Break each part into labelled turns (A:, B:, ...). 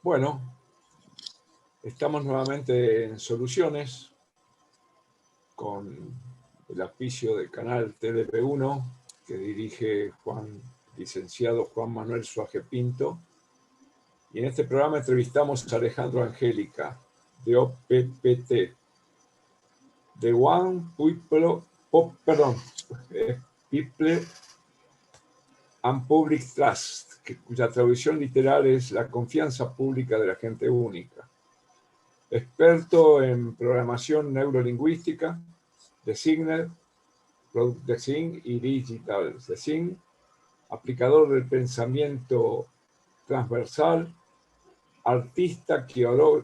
A: Bueno, estamos nuevamente en Soluciones con el auspicio del canal TDP1 que dirige licenciado Juan Manuel Suaje Pinto. Y en este programa entrevistamos a Alejandro Angélica, de OPPT, de People and Public Trust, cuya traducción literal es la confianza pública de la gente única. Experto en programación neurolingüística, designer, product design y digital design, aplicador del pensamiento transversal, artista,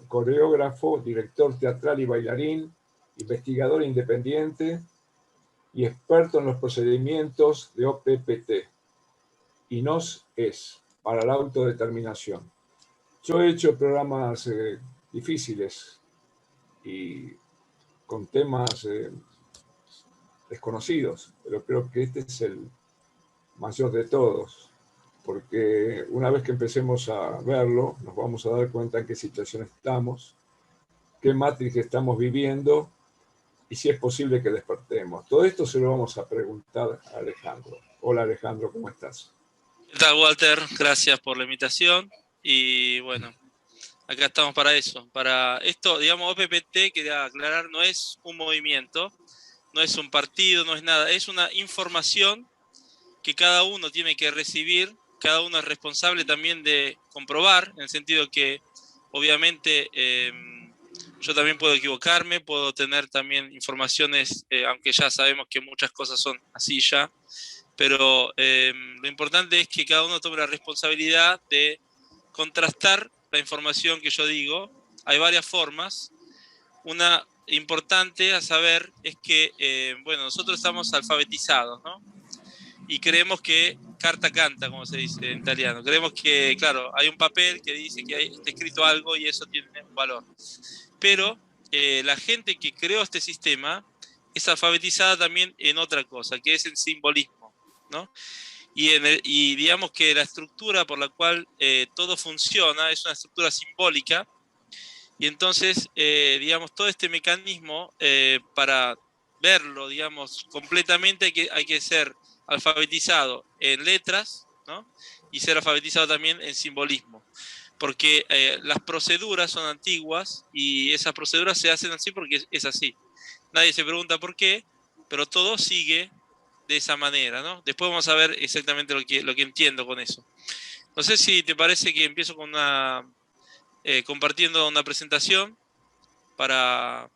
A: coreógrafo, director teatral y bailarín, investigador independiente y experto en los procedimientos de OPPT. Y nos es para la autodeterminación. Yo he hecho programas difíciles y con temas desconocidos, pero creo que este es el mayor de todos, porque una vez que empecemos a verlo, nos vamos a dar cuenta en qué situación estamos, qué matrix estamos viviendo y si es posible que despertemos. Todo esto se lo vamos a preguntar a Alejandro. Hola Alejandro, ¿cómo estás?
B: ¿Qué tal, Walter? Gracias por la invitación y bueno, acá estamos para eso. Para esto, digamos, OPPT, quería aclarar, no es un movimiento, no es un partido, no es nada, es una información que cada uno tiene que recibir, cada uno es responsable también de comprobar, en el sentido que obviamente yo también puedo equivocarme, puedo tener también informaciones, aunque ya sabemos que muchas cosas son así ya, pero lo importante es que cada uno tome la responsabilidad de contrastar la información que yo digo. Hay varias formas. Una importante a saber es que, bueno, nosotros estamos alfabetizados, ¿no? Y creemos que carta canta, como se dice en italiano. Creemos que, claro, hay un papel que dice que está escrito algo y eso tiene un valor. Pero la gente que creó este sistema es alfabetizada también en otra cosa, que es el simbolismo, ¿no? Y digamos que la estructura por la cual todo funciona es una estructura simbólica, y entonces, digamos, todo este mecanismo, para verlo, digamos, completamente hay que ser alfabetizado en letras, ¿no? Y ser alfabetizado también en simbolismo, porque las proceduras son antiguas y esas proceduras se hacen así porque es así. Nadie se pregunta por qué, pero todo sigue de esa manera, ¿no? Después vamos a ver exactamente lo que entiendo con eso. No sé si te parece que empiezo con compartiendo una presentación para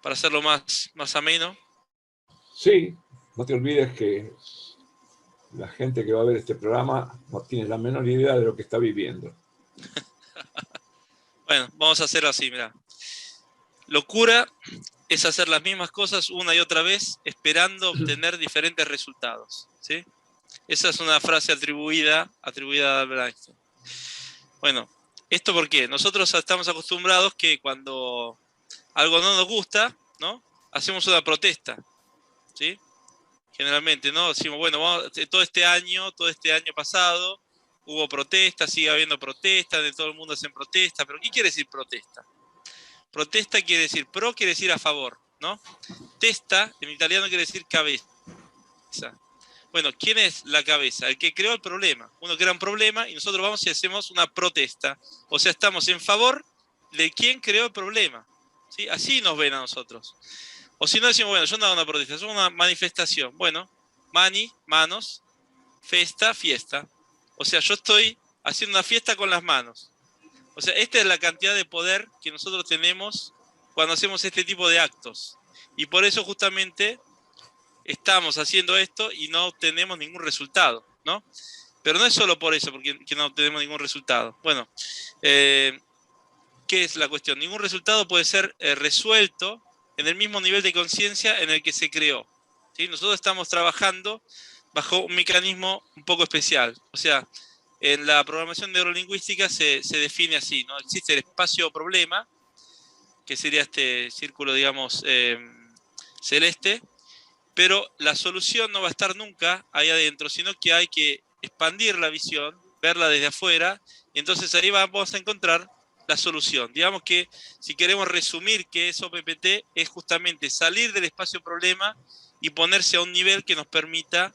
B: hacerlo más ameno.
A: Sí, no te olvides que la gente que va a ver este programa no tiene la menor idea de lo que está viviendo.
B: Bueno, vamos a hacerlo así, mirá. Locura es hacer las mismas cosas una y otra vez esperando obtener diferentes resultados, ¿sí? Esa es una frase atribuida a Albert Einstein. Bueno, ¿esto por qué? Nosotros estamos acostumbrados que cuando algo no nos gusta, ¿no? Hacemos una protesta, ¿sí? Generalmente, ¿no? Decimos, bueno, todo este año pasado, hubo protestas, sigue habiendo protestas, de todo el mundo hacen protestas, pero ¿qué quiere decir protesta? Protesta quiere decir quiere decir a favor, ¿no? Testa, en italiano, quiere decir cabeza. Bueno, ¿quién es la cabeza? El que creó el problema. Uno crea un problema y nosotros vamos y hacemos una protesta. O sea, estamos en favor de quien creó el problema, ¿sí? Así nos ven a nosotros. O si no decimos, bueno, yo no hago una protesta, es una manifestación. Bueno, manos, festa, fiesta. O sea, yo estoy haciendo una fiesta con las manos. O sea, esta es la cantidad de poder que nosotros tenemos cuando hacemos este tipo de actos. Y por eso justamente estamos haciendo esto y no obtenemos ningún resultado, ¿no? Pero no es solo por eso, porque no obtenemos ningún resultado. Bueno, ¿qué es la cuestión? Ningún resultado puede ser resuelto en el mismo nivel de conciencia en el que se creó, ¿sí? Nosotros estamos trabajando bajo un mecanismo un poco especial. O sea, en la programación neurolingüística se define así, ¿no? Existe el espacio-problema, que sería este círculo, digamos, celeste, pero la solución no va a estar nunca ahí adentro, sino que hay que expandir la visión, verla desde afuera, y entonces ahí vamos a encontrar la solución. Digamos que si queremos resumir qué es OPPT, es justamente salir del espacio problema y ponerse a un nivel que nos permita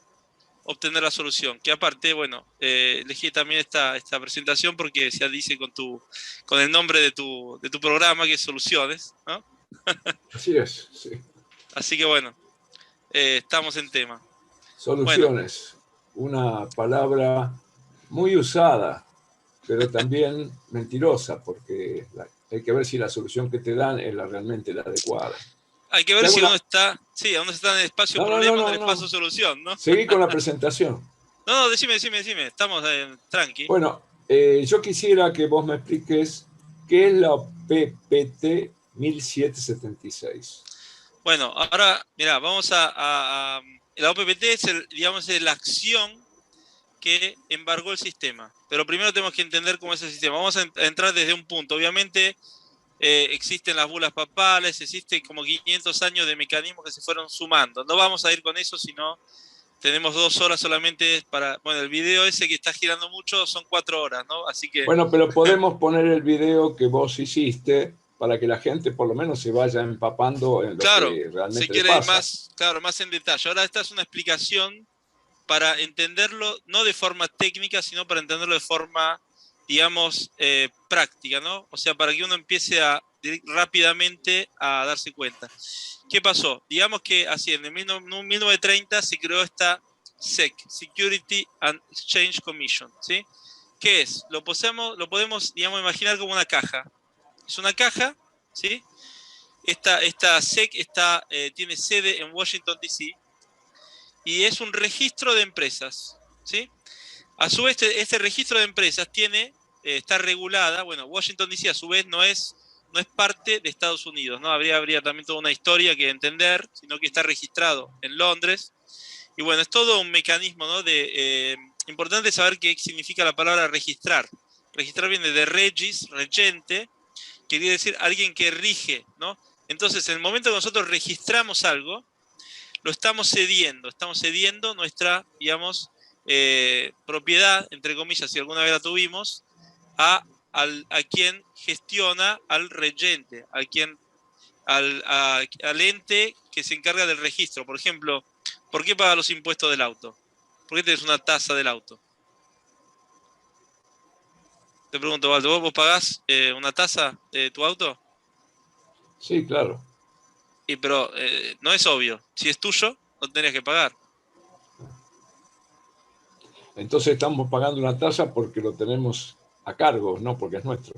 B: obtener la solución. Que aparte, bueno, elegí también esta presentación porque se dice con el nombre de tu programa, que es Soluciones, ¿no?
A: Así es, sí.
B: Así que bueno, estamos en tema.
A: Soluciones, una palabra muy usada, pero también mentirosa, porque hay que ver si la solución que te dan es realmente la adecuada.
B: Hay que ver si uno está, sí, uno está en el espacio problema o en el espacio solución, ¿no?
A: Seguí con la presentación.
B: No, decime, estamos tranqui.
A: Bueno, yo quisiera que vos me expliques qué es la PPT 1776.
B: Bueno, ahora, mira, vamos a la OPPT es, digamos, es la acción que embargó el sistema. Pero primero tenemos que entender cómo es el sistema. Vamos a entrar desde un punto. Obviamente existen las bulas papales, existe como 500 años de mecanismos que se fueron sumando. No vamos a ir con eso, sino tenemos 2 horas solamente para... Bueno, el video ese que está girando mucho son 4 horas, ¿no? Así que...
A: Bueno, pero podemos poner el video que vos hiciste para que la gente por lo menos se vaya empapando en lo que realmente
B: si quiere
A: le pasa.
B: más en detalle. Ahora esta es una explicación para entenderlo, no de forma técnica, sino para entenderlo de forma, digamos, práctica, ¿no? O sea, para que uno empiece rápidamente a darse cuenta. ¿Qué pasó? Digamos que así, en 1930 se creó esta SEC, Security and Exchange Commission, ¿sí? ¿Qué es? Lo podemos, digamos, imaginar como una caja. Es una caja, ¿sí? Esta SEC tiene sede en Washington, D.C., y es un registro de empresas, ¿sí? A su vez, este registro de empresas está regulada, bueno, Washington D.C. a su vez no es parte de Estados Unidos, ¿no? Habría también toda una historia que entender, sino que está registrado en Londres. Y bueno, es todo un mecanismo, ¿no? Importante saber qué significa la palabra registrar. Registrar viene de regis, regente, que quiere decir alguien que rige, ¿no? Entonces, en el momento que nosotros registramos algo, lo estamos cediendo nuestra, digamos, propiedad, entre comillas, si alguna vez la tuvimos, a quien gestiona, al regente, al ente que se encarga del registro. Por ejemplo, ¿por qué pagas los impuestos del auto? ¿Por qué tenés una tasa del auto? Te pregunto, Waldo, ¿vos pagás una tasa de tu auto?
A: Sí, claro.
B: Pero no es obvio. Si es tuyo, no tendrías que pagar.
A: Entonces estamos pagando una tasa porque lo tenemos a cargo, no porque es nuestro.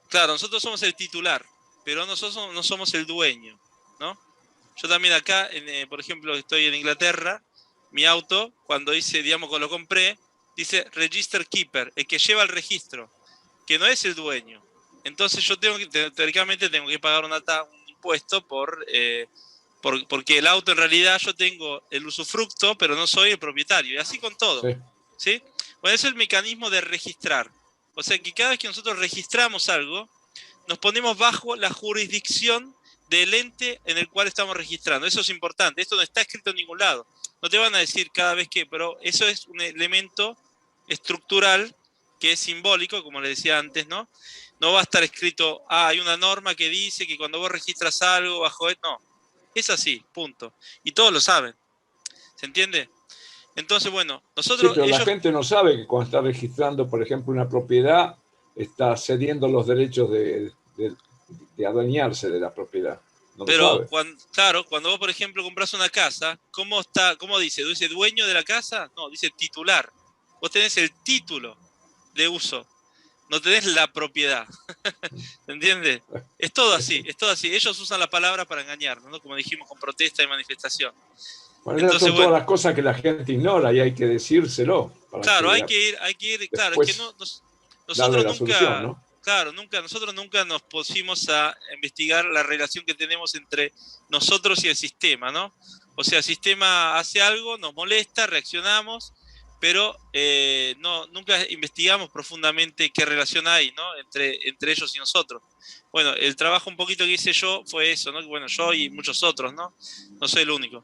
B: Claro, nosotros somos el titular, pero nosotros no somos el dueño, ¿no? Yo también acá, por ejemplo, estoy en Inglaterra, mi auto, cuando lo compré, dice Register Keeper, el que lleva el registro, que no es el dueño. Entonces yo teóricamente tengo que pagar un impuesto porque el auto en realidad yo tengo el usufructo, pero no soy el propietario. Y así con todo.
A: Sí.
B: ¿Sí? Bueno, ese es el mecanismo de registrar. O sea que cada vez que nosotros registramos algo, nos ponemos bajo la jurisdicción del ente en el cual estamos registrando. Eso es importante. Esto no está escrito en ningún lado. No te van a decir cada vez que, pero eso es un elemento estructural que es simbólico, como le decía antes, ¿no? No va a estar escrito, hay una norma que dice que cuando vos registras algo bajo... No, es así, punto. Y todos lo saben. ¿Se entiende? Entonces, bueno, nosotros...
A: Sí, pero la gente no sabe que cuando está registrando, por ejemplo, una propiedad, está cediendo los derechos de adueñarse de la propiedad. No
B: pero,
A: lo sabe.
B: claro, cuando vos, por ejemplo, compras una casa, ¿cómo dice? ¿Dice dueño de la casa? No, dice titular. Vos tenés el título de uso, no tenés la propiedad. ¿Se entiende? Es todo así, es todo así. Ellos usan la palabra para engañarnos, ¿no? Como dijimos, con protesta y manifestación.
A: Bueno, esas son todas las cosas que la gente ignora y hay que decírselo.
B: Claro, hay que ir, claro, es que nosotros nunca,
A: solución, ¿no?
B: claro, nosotros nunca nos pusimos a investigar la relación que tenemos entre nosotros y el sistema, ¿no? O sea, el sistema hace algo, nos molesta, reaccionamos, pero nunca investigamos profundamente qué relación hay, ¿no? entre ellos y nosotros. Bueno, el trabajo un poquito que hice yo fue eso, ¿no? Bueno, yo y muchos otros, ¿no? No soy el único.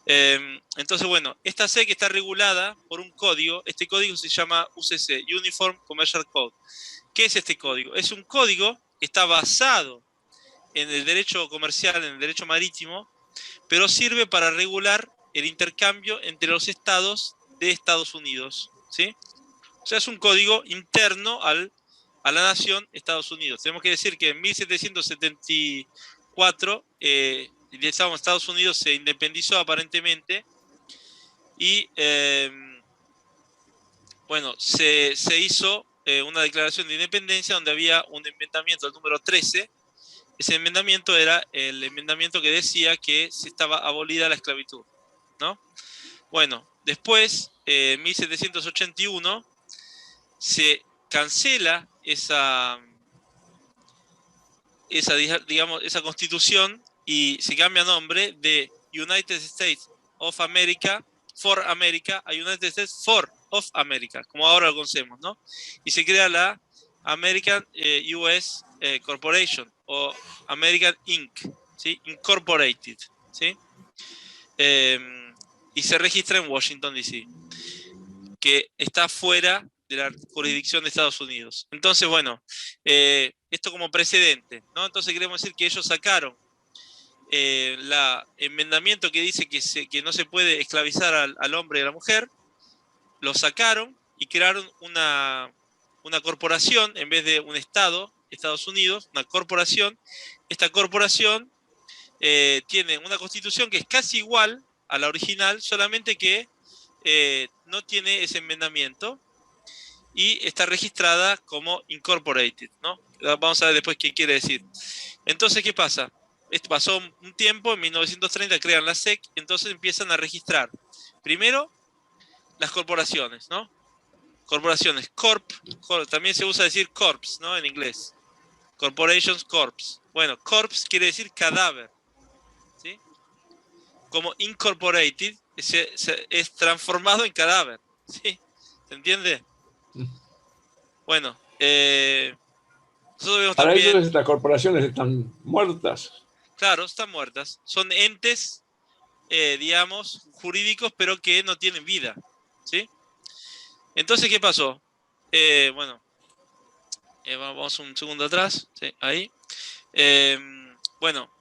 B: Entonces, bueno, esta SEC está regulada por un código. Este código se llama UCC, Uniform Commercial Code. ¿Qué es este código? Es un código que está basado en el derecho comercial, en el derecho marítimo, pero sirve para regular el intercambio entre los estados de Estados Unidos, ¿sí? O sea, es un código interno a la nación Estados Unidos. Tenemos que decir que en 1774 Estados Unidos se independizó aparentemente y bueno, se hizo una declaración de independencia donde había un enmendamiento, el número 13. Ese enmendamiento era el enmendamiento que decía que se estaba abolida la esclavitud, ¿no? Bueno, después, en 1781, se cancela esa constitución y se cambia nombre de United States of America for America a United States for of America, como ahora lo conocemos, ¿no? Y se crea la American US Corporation o American Inc., ¿sí? Incorporated, ¿sí? Y se registra en Washington, D.C., que está fuera de la jurisdicción de Estados Unidos. Entonces, bueno, esto como precedente, ¿no? Entonces queremos decir que ellos sacaron el enmendamiento que dice que no se puede esclavizar al hombre y a la mujer, lo sacaron y crearon una corporación en vez de un estado, Estados Unidos, una corporación. Esta corporación tiene una constitución que es casi igual a la original, solamente que no tiene ese enmendamiento y está registrada como incorporated, ¿no? Vamos a ver después qué quiere decir. Entonces, ¿qué pasa? Esto pasó un tiempo, en 1930 crean la SEC, entonces empiezan a registrar primero las corporaciones, ¿no? Corporaciones, también se usa decir corps, ¿no? En inglés. Corporations, corps. Bueno, corps quiere decir cadáver, ¿sí? Como incorporated es transformado en cadáver, ¿sí? ¿Se entiende? Bueno, nosotros vemos
A: Para
B: también,
A: ellos estas corporaciones están muertas.
B: claro, están muertas. Son entes, digamos, jurídicos, pero que no tienen vida, ¿sí? Entonces, ¿qué pasó? Bueno, vamos un segundo atrás, ¿sí? Ahí. Bueno,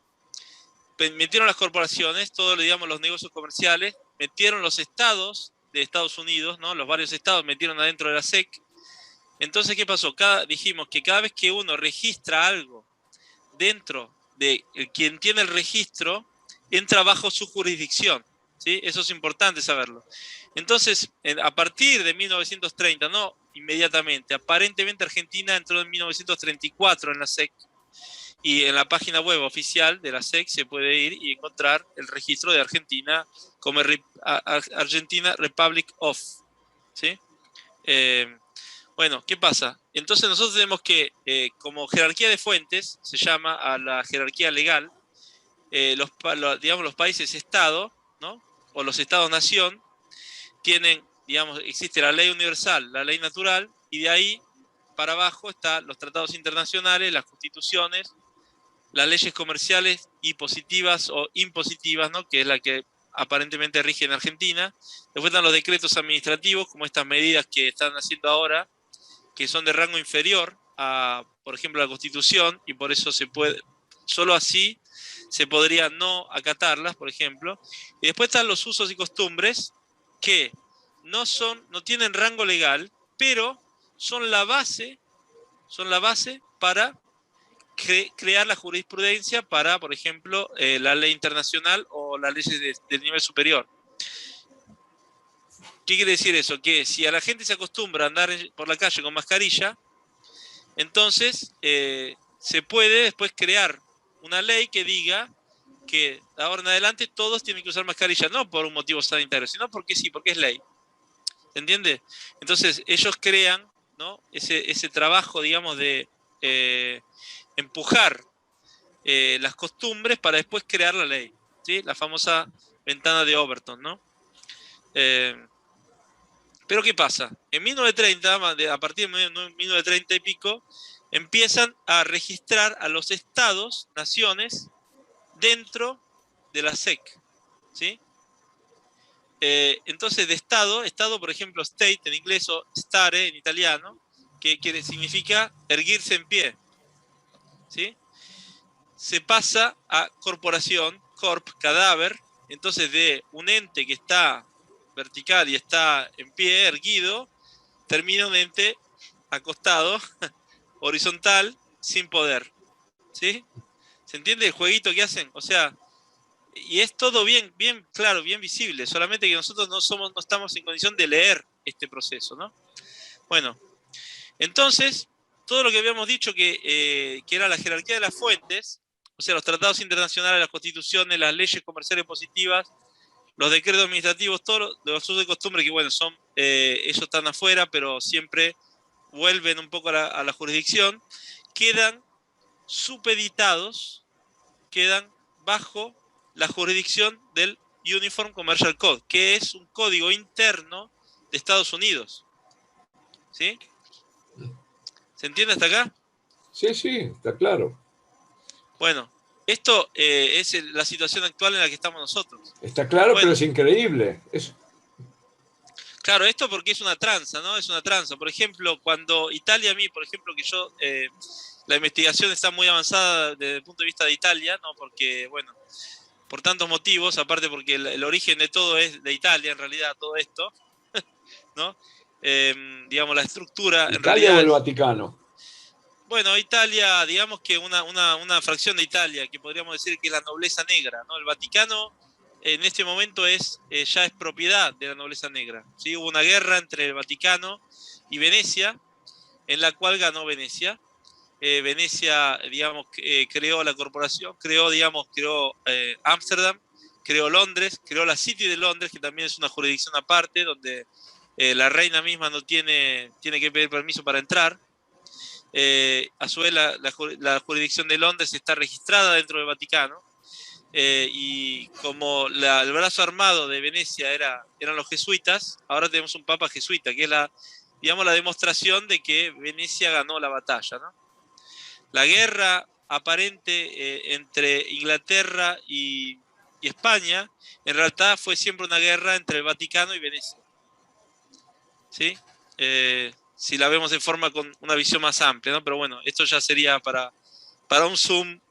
B: metieron las corporaciones, todos, digamos, los negocios comerciales, metieron los estados de Estados Unidos, ¿no? Los varios estados metieron adentro de la SEC. Entonces, ¿qué pasó? Dijimos que cada vez que uno registra algo dentro de quien tiene el registro, entra bajo su jurisdicción, ¿sí? Eso es importante saberlo. Entonces, a partir de 1930, no inmediatamente, aparentemente Argentina entró en 1934 en la SEC, y en la página web oficial de la SEC se puede ir y encontrar el registro de Argentina como Argentina Republic of, ¿sí? Bueno, ¿qué pasa? Entonces nosotros tenemos que, como jerarquía de fuentes, se llama a la jerarquía legal, digamos, los países-estado, ¿no? O los estados-nación, tienen, digamos, existe la ley universal, la ley natural, y de ahí para abajo están los tratados internacionales, las constituciones, las leyes comerciales y positivas o impositivas, ¿no? Que es la que aparentemente rige en Argentina. Después están los decretos administrativos, como estas medidas que están haciendo ahora, que son de rango inferior a, por ejemplo, la Constitución, y por eso se puede, solo así se podría no acatarlas, por ejemplo. Y después están los usos y costumbres que no tienen rango legal, pero son la base para crear la jurisprudencia para, por ejemplo, la ley internacional o las leyes del nivel superior. ¿Qué quiere decir eso? Que si a la gente se acostumbra a andar por la calle con mascarilla, entonces se puede después crear una ley que diga que de ahora en adelante todos tienen que usar mascarilla, no por un motivo sanitario, sino porque sí, porque es ley. ¿Se entiende? Entonces ellos crean, ¿no? ese trabajo, digamos, de empujar las costumbres para después crear la ley, ¿sí? La famosa ventana de Overton, ¿no? Pero ¿qué pasa? En 1930, a partir de 1930 y pico, empiezan a registrar a los estados, naciones, dentro de la SEC, ¿sí? Entonces, de estado, por ejemplo, state en inglés o stare en italiano, que significa erguirse en pie, ¿sí? Se pasa a corporación, corp, cadáver, entonces de un ente que está vertical y está en pie, erguido, termina un ente acostado, horizontal, sin poder, ¿sí? ¿Se entiende el jueguito que hacen? O sea, y es todo bien, bien claro, bien visible, solamente que nosotros no estamos en condición de leer este proceso, ¿no? Bueno, entonces, todo lo que habíamos dicho que era la jerarquía de las fuentes, o sea, los tratados internacionales, las constituciones, las leyes comerciales positivas, los decretos administrativos, todos los usos de costumbre, que bueno, ellos están afuera, pero siempre vuelven un poco a la jurisdicción, quedan supeditados, quedan bajo la jurisdicción del Uniform Commercial Code, que es un código interno de Estados Unidos. ¿Sí? ¿Se entiende hasta acá?
A: Sí, sí, está claro.
B: Bueno, esto es la situación actual en la que estamos nosotros.
A: Está claro, pero
B: Bueno,
A: es increíble.
B: claro, esto porque es una tranza, ¿no? Es una tranza. Por ejemplo, cuando Italia a mí, por ejemplo, que yo, la investigación está muy avanzada desde el punto de vista de Italia, ¿no? Porque, bueno, por tantos motivos, aparte porque el origen de todo es de Italia, en realidad, todo esto, ¿no? Digamos, la estructura, en
A: ¿Italia o
B: realidad
A: el
B: es...
A: Vaticano?
B: Bueno, Italia, digamos que una fracción de Italia, que podríamos decir que es la nobleza negra, ¿no? El Vaticano en este momento ya es propiedad de la nobleza negra, ¿sí? Hubo una guerra entre el Vaticano y Venecia, en la cual ganó Venecia. Venecia, digamos, creó la corporación, creó Ámsterdam, creó Londres, creó la City de Londres, que también es una jurisdicción aparte, donde la reina misma no tiene que pedir permiso para entrar. A su vez, la jurisdicción de Londres está registrada dentro del Vaticano, y como el brazo armado de Venecia eran los jesuitas, ahora tenemos un papa jesuita, que es digamos, la demostración de que Venecia ganó la batalla, ¿no? La guerra aparente entre Inglaterra y España, en realidad fue siempre una guerra entre el Vaticano y Venecia, ¿sí? Si la vemos de forma con una visión más amplia, ¿no? Pero bueno, esto ya sería para un Zoom,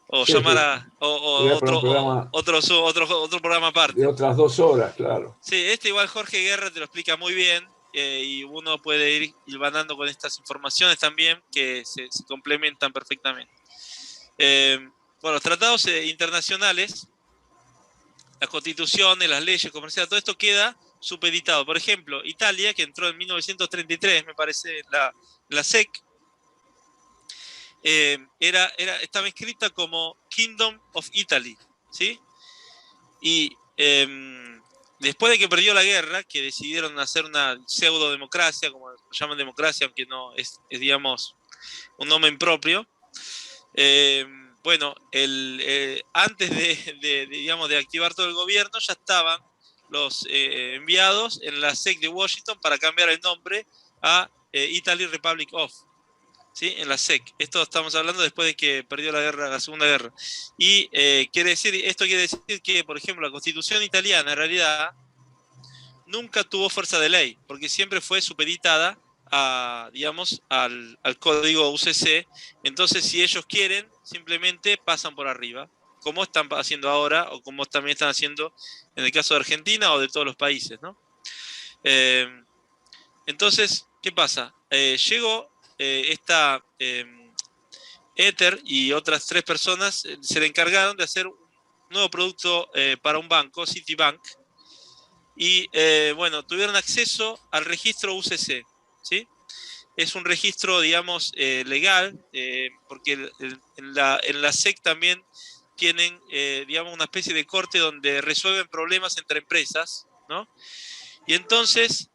B: o
A: Sí,
B: llamar a
A: sería para un programa
B: otro programa
A: de
B: aparte.
A: otras 2 horas, claro.
B: Sí, igual Jorge Guerra te lo explica muy bien, y uno puede ir hilvanando con estas informaciones también que se complementan perfectamente. Bueno, los tratados internacionales, las constituciones, las leyes comerciales, todo esto queda supeditado. Por ejemplo, Italia, que entró en 1933, me parece, la SEC, estaba escrita como Kingdom of Italy, ¿sí? Y después de que perdió la guerra, que decidieron hacer una pseudo-democracia, como lo llaman democracia, aunque no digamos, un nombre impropio, bueno, antes digamos, de activar todo el gobierno, ya estaban los enviados en la SEC de Washington para cambiar el nombre a Italy Republic of, ¿sí? En la SEC. Esto estamos hablando después de que perdió la Segunda Guerra. Y esto quiere decir que, por ejemplo, la Constitución italiana en realidad nunca tuvo fuerza de ley, porque siempre fue supeditada digamos, al código UCC. Entonces, si ellos quieren, simplemente pasan por arriba, como están haciendo ahora, o como también están haciendo en el caso de Argentina o de todos los países, ¿no? Entonces, ¿qué pasa? Llegó esta Ether y otras 3 personas, se le encargaron de hacer un nuevo producto para un banco, Citibank, y bueno, tuvieron acceso al registro UCC, ¿sí? Es un registro, digamos, legal, porque en la SEC también tienen, digamos, una especie de corte donde resuelven problemas entre empresas, ¿no? Y entonces,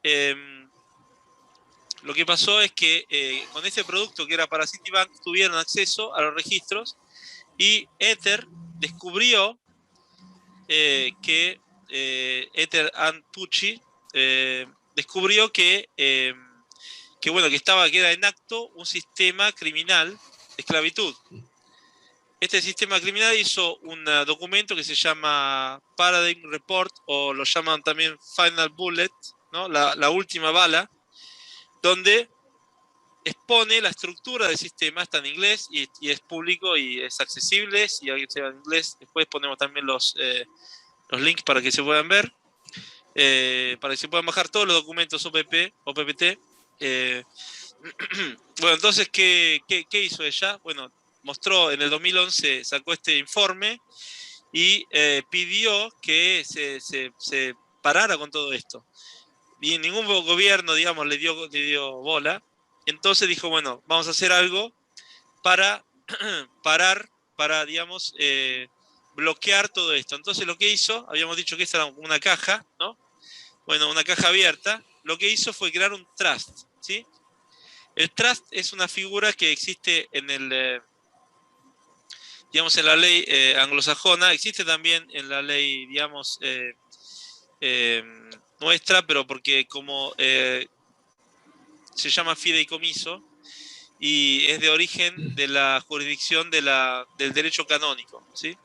B: lo que pasó es que con ese producto que era para Citibank tuvieron acceso a los registros, y Ether descubrió que Ether and Pucci descubrió que era en acto un sistema criminal de esclavitud. Este sistema criminal hizo un documento que se llama Paradigm Report, o lo llaman también Final Bullet, ¿no? La última bala, donde expone la estructura del sistema. Está en inglés y es público y es accesible. Si alguien se va en inglés, después ponemos también los links para que se puedan ver, para que se puedan bajar todos los documentos OPPT. Bueno, entonces, ¿qué hizo ella? Bueno, mostró en el 2011, sacó este informe y pidió que se parara con todo esto. Y ningún gobierno, digamos, le dio bola. Entonces dijo, bueno, vamos a hacer algo para parar, para, digamos, bloquear todo esto. Entonces lo que hizo, habíamos dicho que esta era una caja, ¿no? Bueno, una caja abierta. Lo que hizo fue crear un trust, ¿sí? El trust es una figura que existe en digamos, en la ley anglosajona, existe también en la ley, digamos, nuestra, pero porque como se llama fideicomiso y es de origen de la jurisdicción del derecho canónico, ¿sí?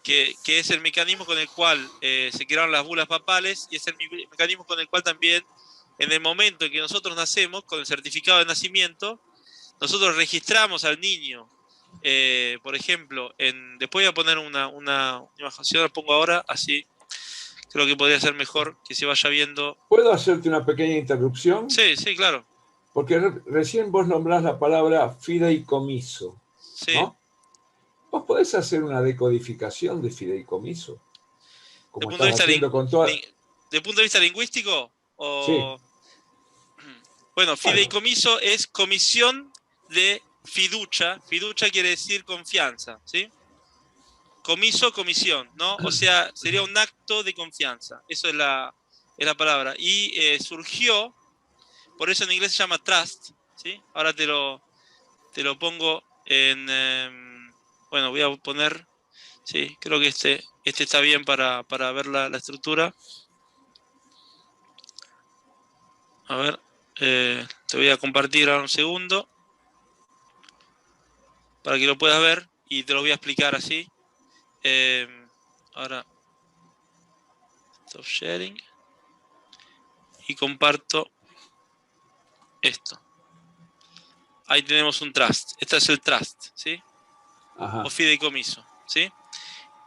B: Que es el mecanismo con el cual se crearon las bulas papales, y es el mecanismo con el cual también, en el momento en que nosotros nacemos, con el certificado de nacimiento, nosotros registramos al niño. Por ejemplo, después voy a poner una imagen, si no la pongo ahora, así creo que podría ser mejor que se vaya viendo.
A: ¿Puedo hacerte una pequeña interrupción?
B: Sí, sí, claro.
A: Porque recién vos nombrás la palabra fideicomiso,
B: Sí.
A: ¿no? ¿Vos podés hacer una decodificación de fideicomiso? Como estás haciendo con toda...
B: ¿De punto de vista lingüístico?
A: Sí.
B: Bueno, fideicomiso es comisión de fiducia. Fiducia quiere decir confianza, ¿sí? Comiso, comisión, ¿no? O sea, sería un acto de confianza. Eso es la palabra. Y surgió, por eso en inglés se llama trust, ¿sí? Ahora te lo pongo en... bueno, voy a poner... Sí, creo que este está bien para ver la estructura. A ver, te voy a compartir ahora un segundo para que lo puedas ver y te lo voy a explicar así. Ahora, stop sharing y comparto esto. Ahí tenemos un trust. Este es el trust, ¿sí?
A: Ajá.
B: O fideicomiso, ¿sí?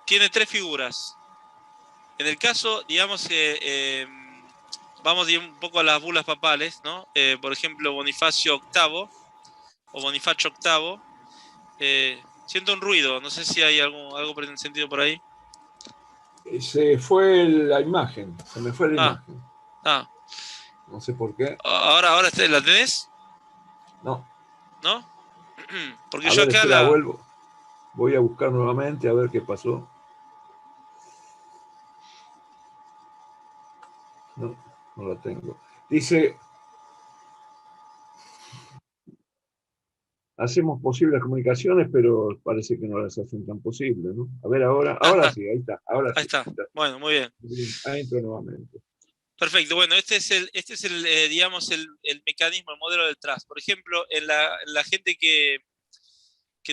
B: Tiene tres figuras. En el caso, digamos que vamos un poco a las bulas papales, ¿no? Por ejemplo, Bonifacio VIII o Bonifacio VIII. Siento un ruido, no sé si hay algo en sentido por ahí.
A: Se fue la imagen, se me fue la imagen. No sé por qué.
B: ¿Ahora la tenés?
A: No.
B: ¿No? Porque
A: a
B: yo
A: ver,
B: acá
A: vuelvo. Voy a buscar nuevamente a ver qué pasó. No, no la tengo. Dice, hacemos posibles comunicaciones, pero parece que no las hacen tan posibles, ¿no? A ver, ahora sí, ahí está. Ahí
B: está. Bueno, muy bien.
A: Ahí entro nuevamente.
B: Perfecto. Bueno, este es el digamos, el mecanismo, el modelo del trust. Por ejemplo, en la gente que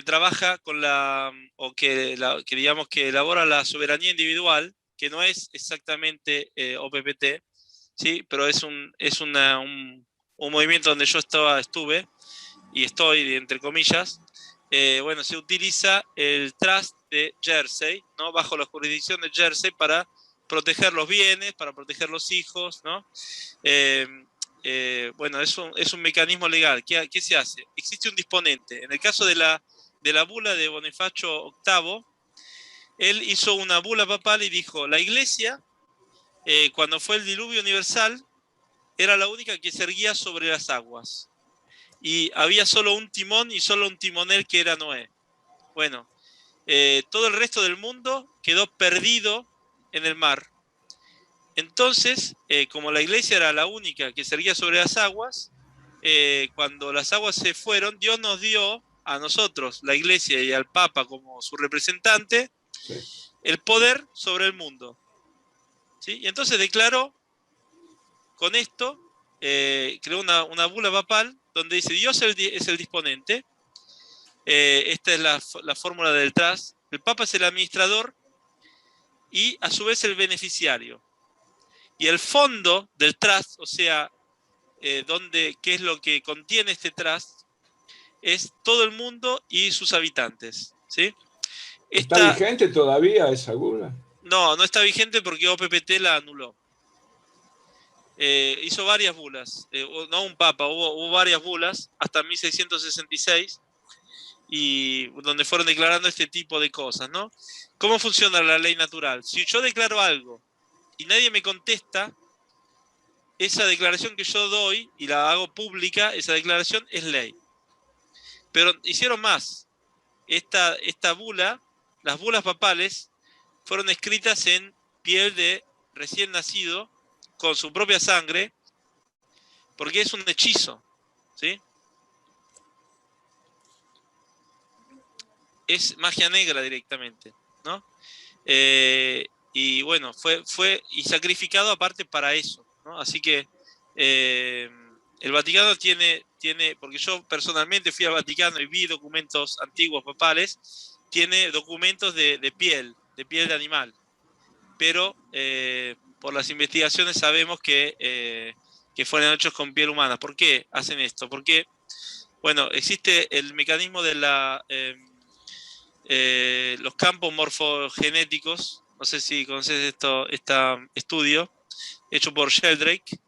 B: trabaja con que digamos que elabora la soberanía individual, que no es exactamente OPPT, ¿sí? Pero es un movimiento donde yo estuve y estoy, entre comillas. Bueno, se utiliza el trust de Jersey, ¿no? Bajo la jurisdicción de Jersey para proteger los bienes, para proteger los hijos, ¿no? Bueno, es un mecanismo legal. ¿Qué se hace? Existe un disponente. En el caso de la bula de Bonifacio VIII, él hizo una bula papal y dijo, la iglesia, cuando fue el diluvio universal, era la única que se erguía sobre las aguas. Y había solo un timón y solo un timonel, que era Noé. Bueno, todo el resto del mundo quedó perdido en el mar. Entonces, como la iglesia era la única que se erguía sobre las aguas, cuando las aguas se fueron, Dios nos dio a nosotros, la iglesia, y al Papa como su representante, el poder sobre el mundo, ¿sí? Y entonces declaró con esto creó una bula papal donde dice Dios es el disponente. Esta es la fórmula del trust. El Papa es el administrador y a su vez el beneficiario. Y el fondo del trust, o sea, qué es lo que contiene este trust, es todo el mundo y sus habitantes, ¿sí?
A: ¿Está vigente todavía esa bula?
B: No, no está vigente porque OPPT la anuló. Hizo varias bulas, no un papa, hubo varias bulas hasta 1666 y donde fueron declarando este tipo de cosas, ¿no? ¿Cómo funciona la ley natural? Si yo declaro algo y nadie me contesta, esa declaración que yo doy y la hago pública, esa declaración es ley. Pero hicieron más. Esta bula, las bulas papales, fueron escritas en piel de recién nacido, con su propia sangre, porque es un hechizo, ¿sí? Es magia negra directamente, ¿no? Y bueno, fue y sacrificado aparte para eso, ¿no? Así que el Vaticano tiene, porque yo personalmente fui al Vaticano y vi documentos antiguos papales, tiene documentos de piel de animal, pero por las investigaciones sabemos que fueron hechos con piel humana. ¿Por qué hacen esto? Porque, bueno, existe el mecanismo de los campos morfogenéticos. No sé si conoces este estudio hecho por Sheldrake.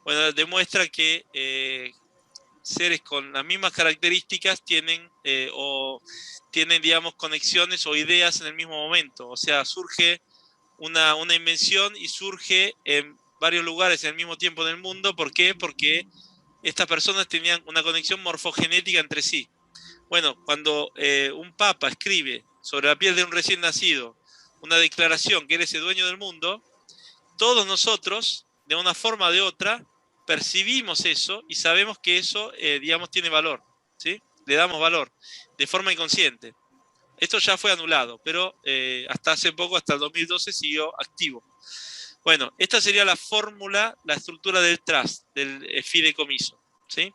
B: Bueno, demuestra que seres con las mismas características tienen, digamos, conexiones o ideas en el mismo momento. O sea, surge una invención y surge en varios lugares al mismo tiempo en el mundo. ¿Por qué? Porque estas personas tenían una conexión morfogenética entre sí. Bueno, cuando un papa escribe sobre la piel de un recién nacido una declaración que eres el dueño del mundo, todos nosotros, de una forma o de otra, percibimos eso y sabemos que eso, digamos, tiene valor, ¿sí? Le damos valor de forma inconsciente. Esto ya fue anulado, pero hasta hace poco, hasta el 2012, siguió activo. Bueno, esta sería la fórmula, la estructura del trust, del fideicomiso, ¿sí?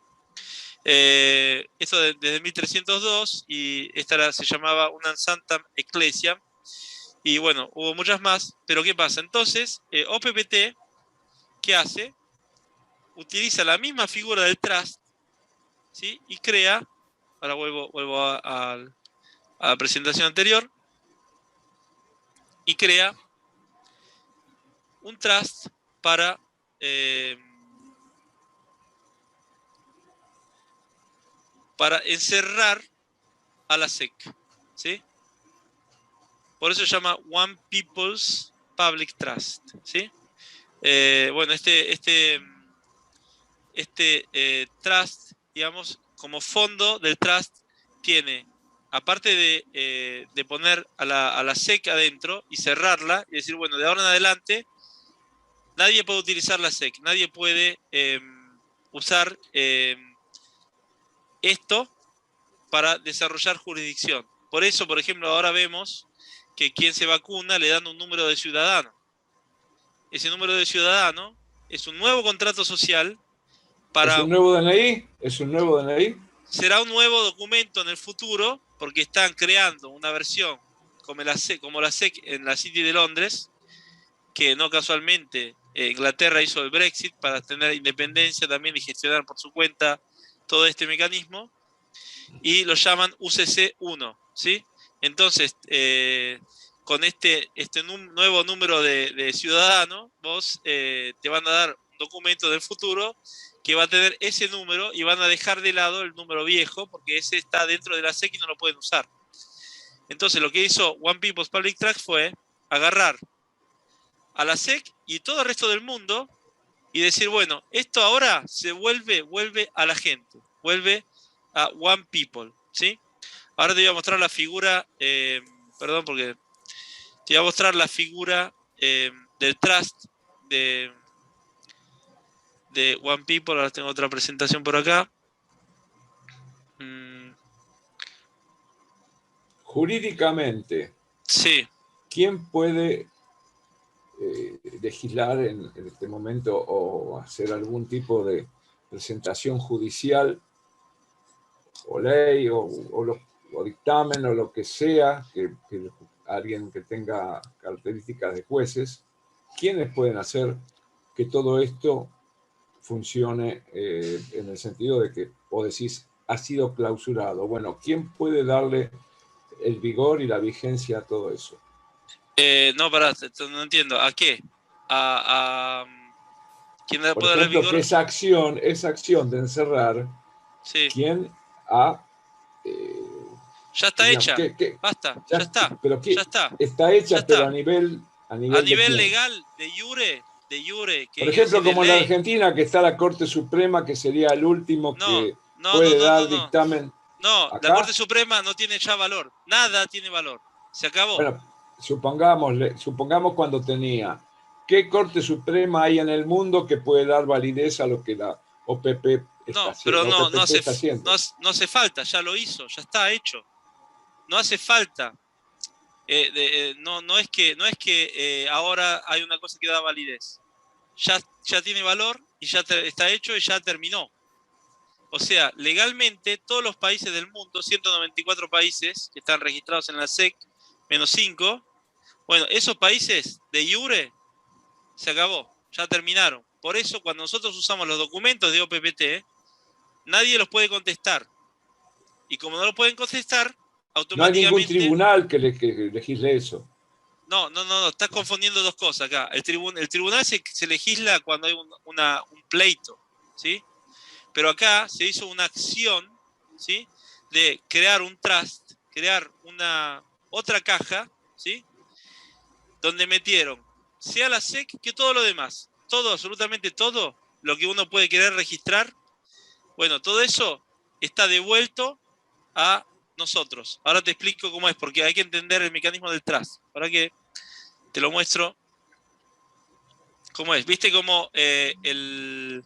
B: Esto desde 1302, y esta se llamaba una Sanctam Ecclesiam, y bueno, hubo muchas más, pero ¿qué pasa? Entonces, OPPT, ¿qué hace? Utiliza la misma figura del trust, ¿sí? Y crea, ahora vuelvo a la presentación anterior, y crea un trust para encerrar a la SEC, ¿sí? Por eso se llama One People's Public Trust, ¿sí? Bueno, este trust, digamos, como fondo del trust, tiene, aparte de poner a la SEC adentro y cerrarla y decir, bueno, de ahora en adelante nadie puede utilizar la SEC, nadie puede usar esto para desarrollar jurisdicción. Por eso, por ejemplo, ahora vemos que quien se vacuna le dan un número de ciudadano. Ese número de ciudadano es un nuevo contrato social para...
A: ¿Es un nuevo DNI? ¿Es un nuevo DNI?
B: Será un nuevo documento en el futuro, porque están creando una versión como la SEC en la City de Londres, que no casualmente Inglaterra hizo el Brexit para tener independencia también y gestionar por su cuenta todo este mecanismo, y lo llaman UCC1, ¿sí? Entonces, con este nuevo número de ciudadanos, vos te van a dar un documento del futuro que va a tener ese número y van a dejar de lado el número viejo porque ese está dentro de la SEC y no lo pueden usar. Entonces, lo que hizo One People's Public Trust fue agarrar a la SEC y todo el resto del mundo y decir, bueno, esto ahora se vuelve a la gente, vuelve a One People, ¿sí? Ahora te voy a mostrar la figura, perdón, porque te voy a mostrar la figura del trust de One People. Ahora tengo otra presentación por acá.
A: Jurídicamente,
B: Sí.
A: ¿quién puede legislar en este momento o hacer algún tipo de presentación judicial o ley o dictamen o lo que sea, que alguien que tenga características de jueces, ¿quiénes pueden hacer que todo esto funcione en el sentido de que, vos decís, ha sido clausurado? Bueno, ¿quién puede darle el vigor y la vigencia a todo eso?
B: No, pará, no entiendo. ¿A qué? ¿Quién le
A: Por
B: puede dar el
A: ejemplo, que
B: vigor?
A: esa acción de encerrar,
B: Sí.
A: ¿quién ha, eh,
B: Ya está
A: digamos,
B: hecha. Basta, ya
A: ya,
B: está.
A: pero
B: Ya
A: que
B: está.
A: está
B: Ya
A: hecha, pero
B: está.
A: a
B: A
A: nivel de
B: nivel
A: quién?
B: legal, de jure, ¿qué
A: Por
B: quiere decir?
A: ejemplo,
B: De
A: como en la
B: ley.
A: Argentina, que está la Corte Suprema, que sería el último
B: No,
A: que
B: no, no,
A: puede
B: no, no,
A: dar
B: no.
A: dictamen
B: No, la Corte
A: acá.
B: Suprema no tiene ya valor. Nada tiene valor. Se acabó.
A: Bueno, supongamos cuando tenía. ¿Qué Corte Suprema hay en el mundo que puede dar validez a lo que la OPP está
B: No,
A: haciendo?
B: pero
A: La OPPT está haciendo.
B: no hace falta, ya lo hizo, ya está hecho. No hace falta. No es que ahora hay una cosa que da validez. Ya tiene valor y ya está hecho y ya terminó. O sea, legalmente todos los países del mundo, 194 países que están registrados en la SEC, menos 5, bueno, esos países de jure se acabó, ya terminaron. Por eso cuando nosotros usamos los documentos de OPPT, nadie los puede contestar. Y como no lo pueden contestar,
A: No hay ningún
B: automáticamente...
A: tribunal que legisle eso.
B: No, estás confundiendo dos cosas acá. El tribunal se legisla cuando hay un pleito, ¿sí? Pero acá se hizo una acción, ¿sí? De crear un trust, crear una otra caja, ¿sí? Donde metieron, sea la SEC que todo lo demás, todo, absolutamente todo, lo que uno puede querer registrar, bueno, todo eso está devuelto a nosotros. Ahora te explico cómo es, porque hay que entender el mecanismo del trust. Ahora que te lo muestro cómo es. ¿Viste cómo el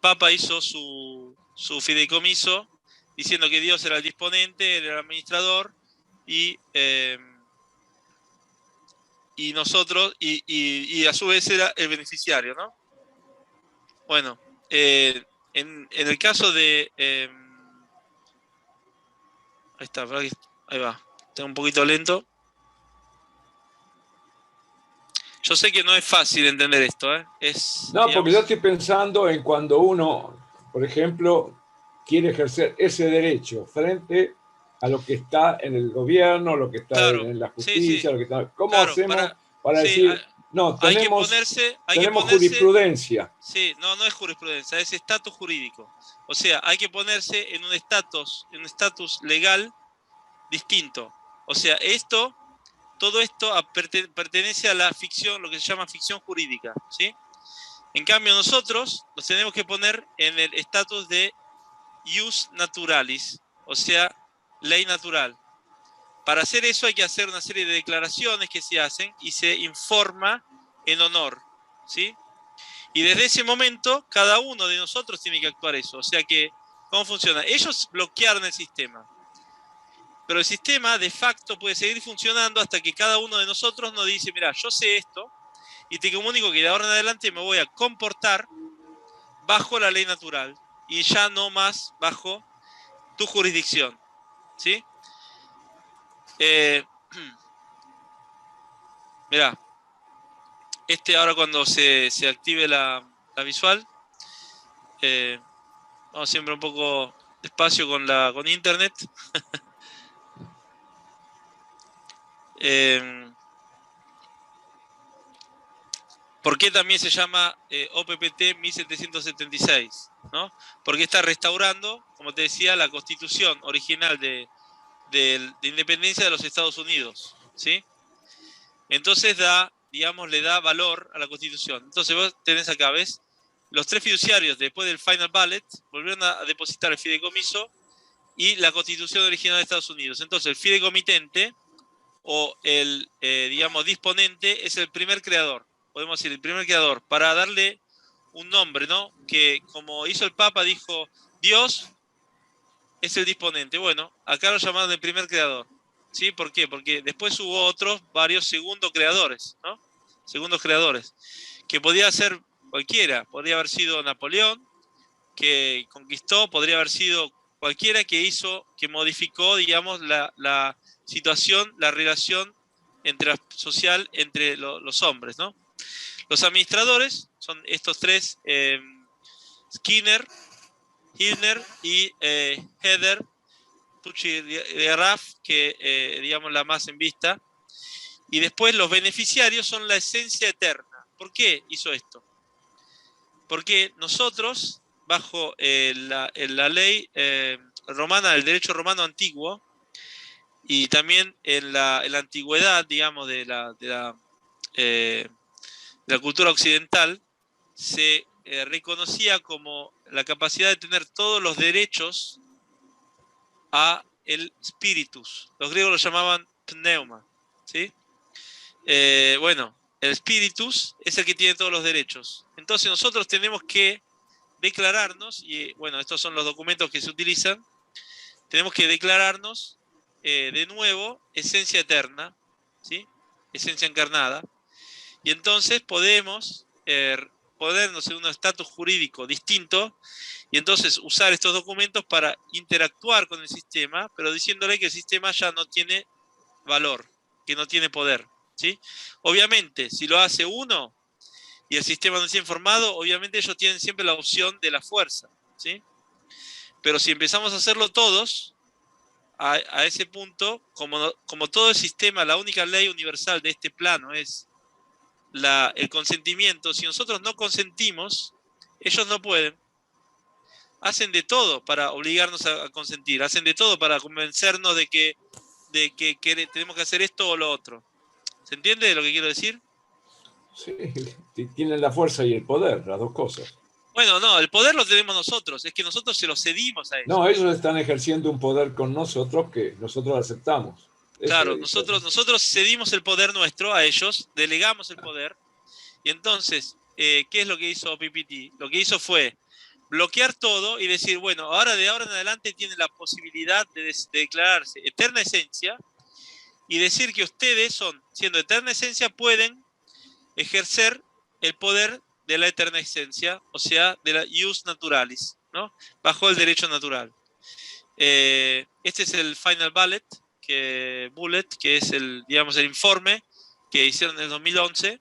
B: Papa hizo su fideicomiso diciendo que Dios era el disponente, él era el administrador y nosotros, y a su vez era el beneficiario, ¿no? Bueno, en el caso de... ahí está, ahí va. Está un poquito lento. Yo sé que no es fácil entender esto, ¿eh?
A: No, porque yo
B: Digamos...
A: estoy pensando en cuando uno, por ejemplo, quiere ejercer ese derecho frente a lo que está en el gobierno, lo que está
B: Claro,
A: en la
B: sí,
A: justicia, lo que está. ¿Cómo
B: claro,
A: hacemos para
B: sí,
A: decir, no,
B: hay que
A: tenemos
B: ponerse,
A: jurisprudencia?
B: sí, no es jurisprudencia, es estatus jurídico. O sea, hay que ponerse en un estatus legal distinto. O sea, todo esto pertenece a la ficción, lo que se llama ficción jurídica, ¿sí? En cambio, nosotros nos tenemos que poner en el estatus de ius naturalis, o sea, ley natural. Para hacer eso hay que hacer una serie de declaraciones que se hacen y se informa en honor, ¿sí? Y desde ese momento, cada uno de nosotros tiene que actuar eso. O sea que, ¿cómo funciona? Ellos bloquearon el sistema, pero el sistema de facto puede seguir funcionando hasta que cada uno de nosotros nos dice, mira, yo sé esto y te comunico que de ahora en adelante me voy a comportar bajo la ley natural y ya no más bajo tu jurisdicción, ¿sí? Mirá, ahora cuando se active la visual, vamos siempre un poco despacio con internet. ¿Por qué también se llama OPPT 1776? ¿No? Porque está restaurando, como te decía, la constitución original de independencia de los Estados Unidos, ¿sí? Entonces le da valor a la constitución. Entonces vos tenés acá, ¿ves? Los tres fiduciarios, después del final ballot, volvieron a depositar el fideicomiso y la constitución original de Estados Unidos. Entonces el fideicomitente o el, disponente es el primer creador, podemos decir, el primer creador, para darle un nombre, ¿no? Que como hizo el Papa, dijo, Dios es el disponente. Bueno, acá lo llamaron el primer creador. ¿Sí? ¿Por qué? Porque después hubo varios segundos creadores, ¿no? segundos creadores, que podía ser cualquiera, podría haber sido Napoleón, que conquistó, podría haber sido cualquiera que hizo, que modificó, digamos, la situación, la relación social entre los hombres, ¿no? Los administradores son estos tres, Skinner, Hilner y Heather Tucci-Raff, que digamos la más en vista. Y después los beneficiarios son la esencia eterna. ¿Por qué hizo esto? Porque nosotros, bajo la ley romana, el derecho romano antiguo, y también en la antigüedad, digamos, de la cultura occidental, se reconocía como la capacidad de tener todos los derechos a el spiritus. Los griegos lo llamaban pneuma, ¿sí? Bueno, el spiritus es el que tiene todos los derechos. Entonces nosotros tenemos que declararnos, y bueno, estos son los documentos que se utilizan, tenemos que declararnos de nuevo esencia eterna, ¿sí? Esencia encarnada, y entonces podemos ponernos en un estatus jurídico distinto, y entonces usar estos documentos para interactuar con el sistema, pero diciéndole que el sistema ya no tiene valor, que no tiene poder, ¿sí? Obviamente, si lo hace uno y el sistema no está informado, obviamente ellos tienen siempre la opción de la fuerza, ¿sí? Pero si empezamos a hacerlo todos, a ese punto, como todo el sistema, la única ley universal de este plano es el consentimiento, si nosotros no consentimos, ellos no pueden. Hacen de todo para obligarnos a consentir, hacen de todo para convencernos de que tenemos que hacer esto o lo otro. ¿Se entiende lo que quiero decir?
A: Sí, tienen la fuerza y el poder, las dos cosas.
B: Bueno, no, el poder lo tenemos nosotros, es que nosotros se lo cedimos a ellos.
A: No, ellos están ejerciendo un poder con nosotros que nosotros aceptamos.
B: Claro, nosotros cedimos el poder nuestro a ellos, delegamos el poder, y entonces, ¿qué es lo que hizo PPT? Lo que hizo fue bloquear todo y decir, bueno, de ahora en adelante tienen la posibilidad de declararse eterna esencia y decir que ustedes siendo eterna esencia, pueden ejercer el poder de la eterna esencia, o sea, de la ius naturalis, ¿no? Bajo el derecho natural. Este es el final bullet, que es el informe que hicieron en el 2011.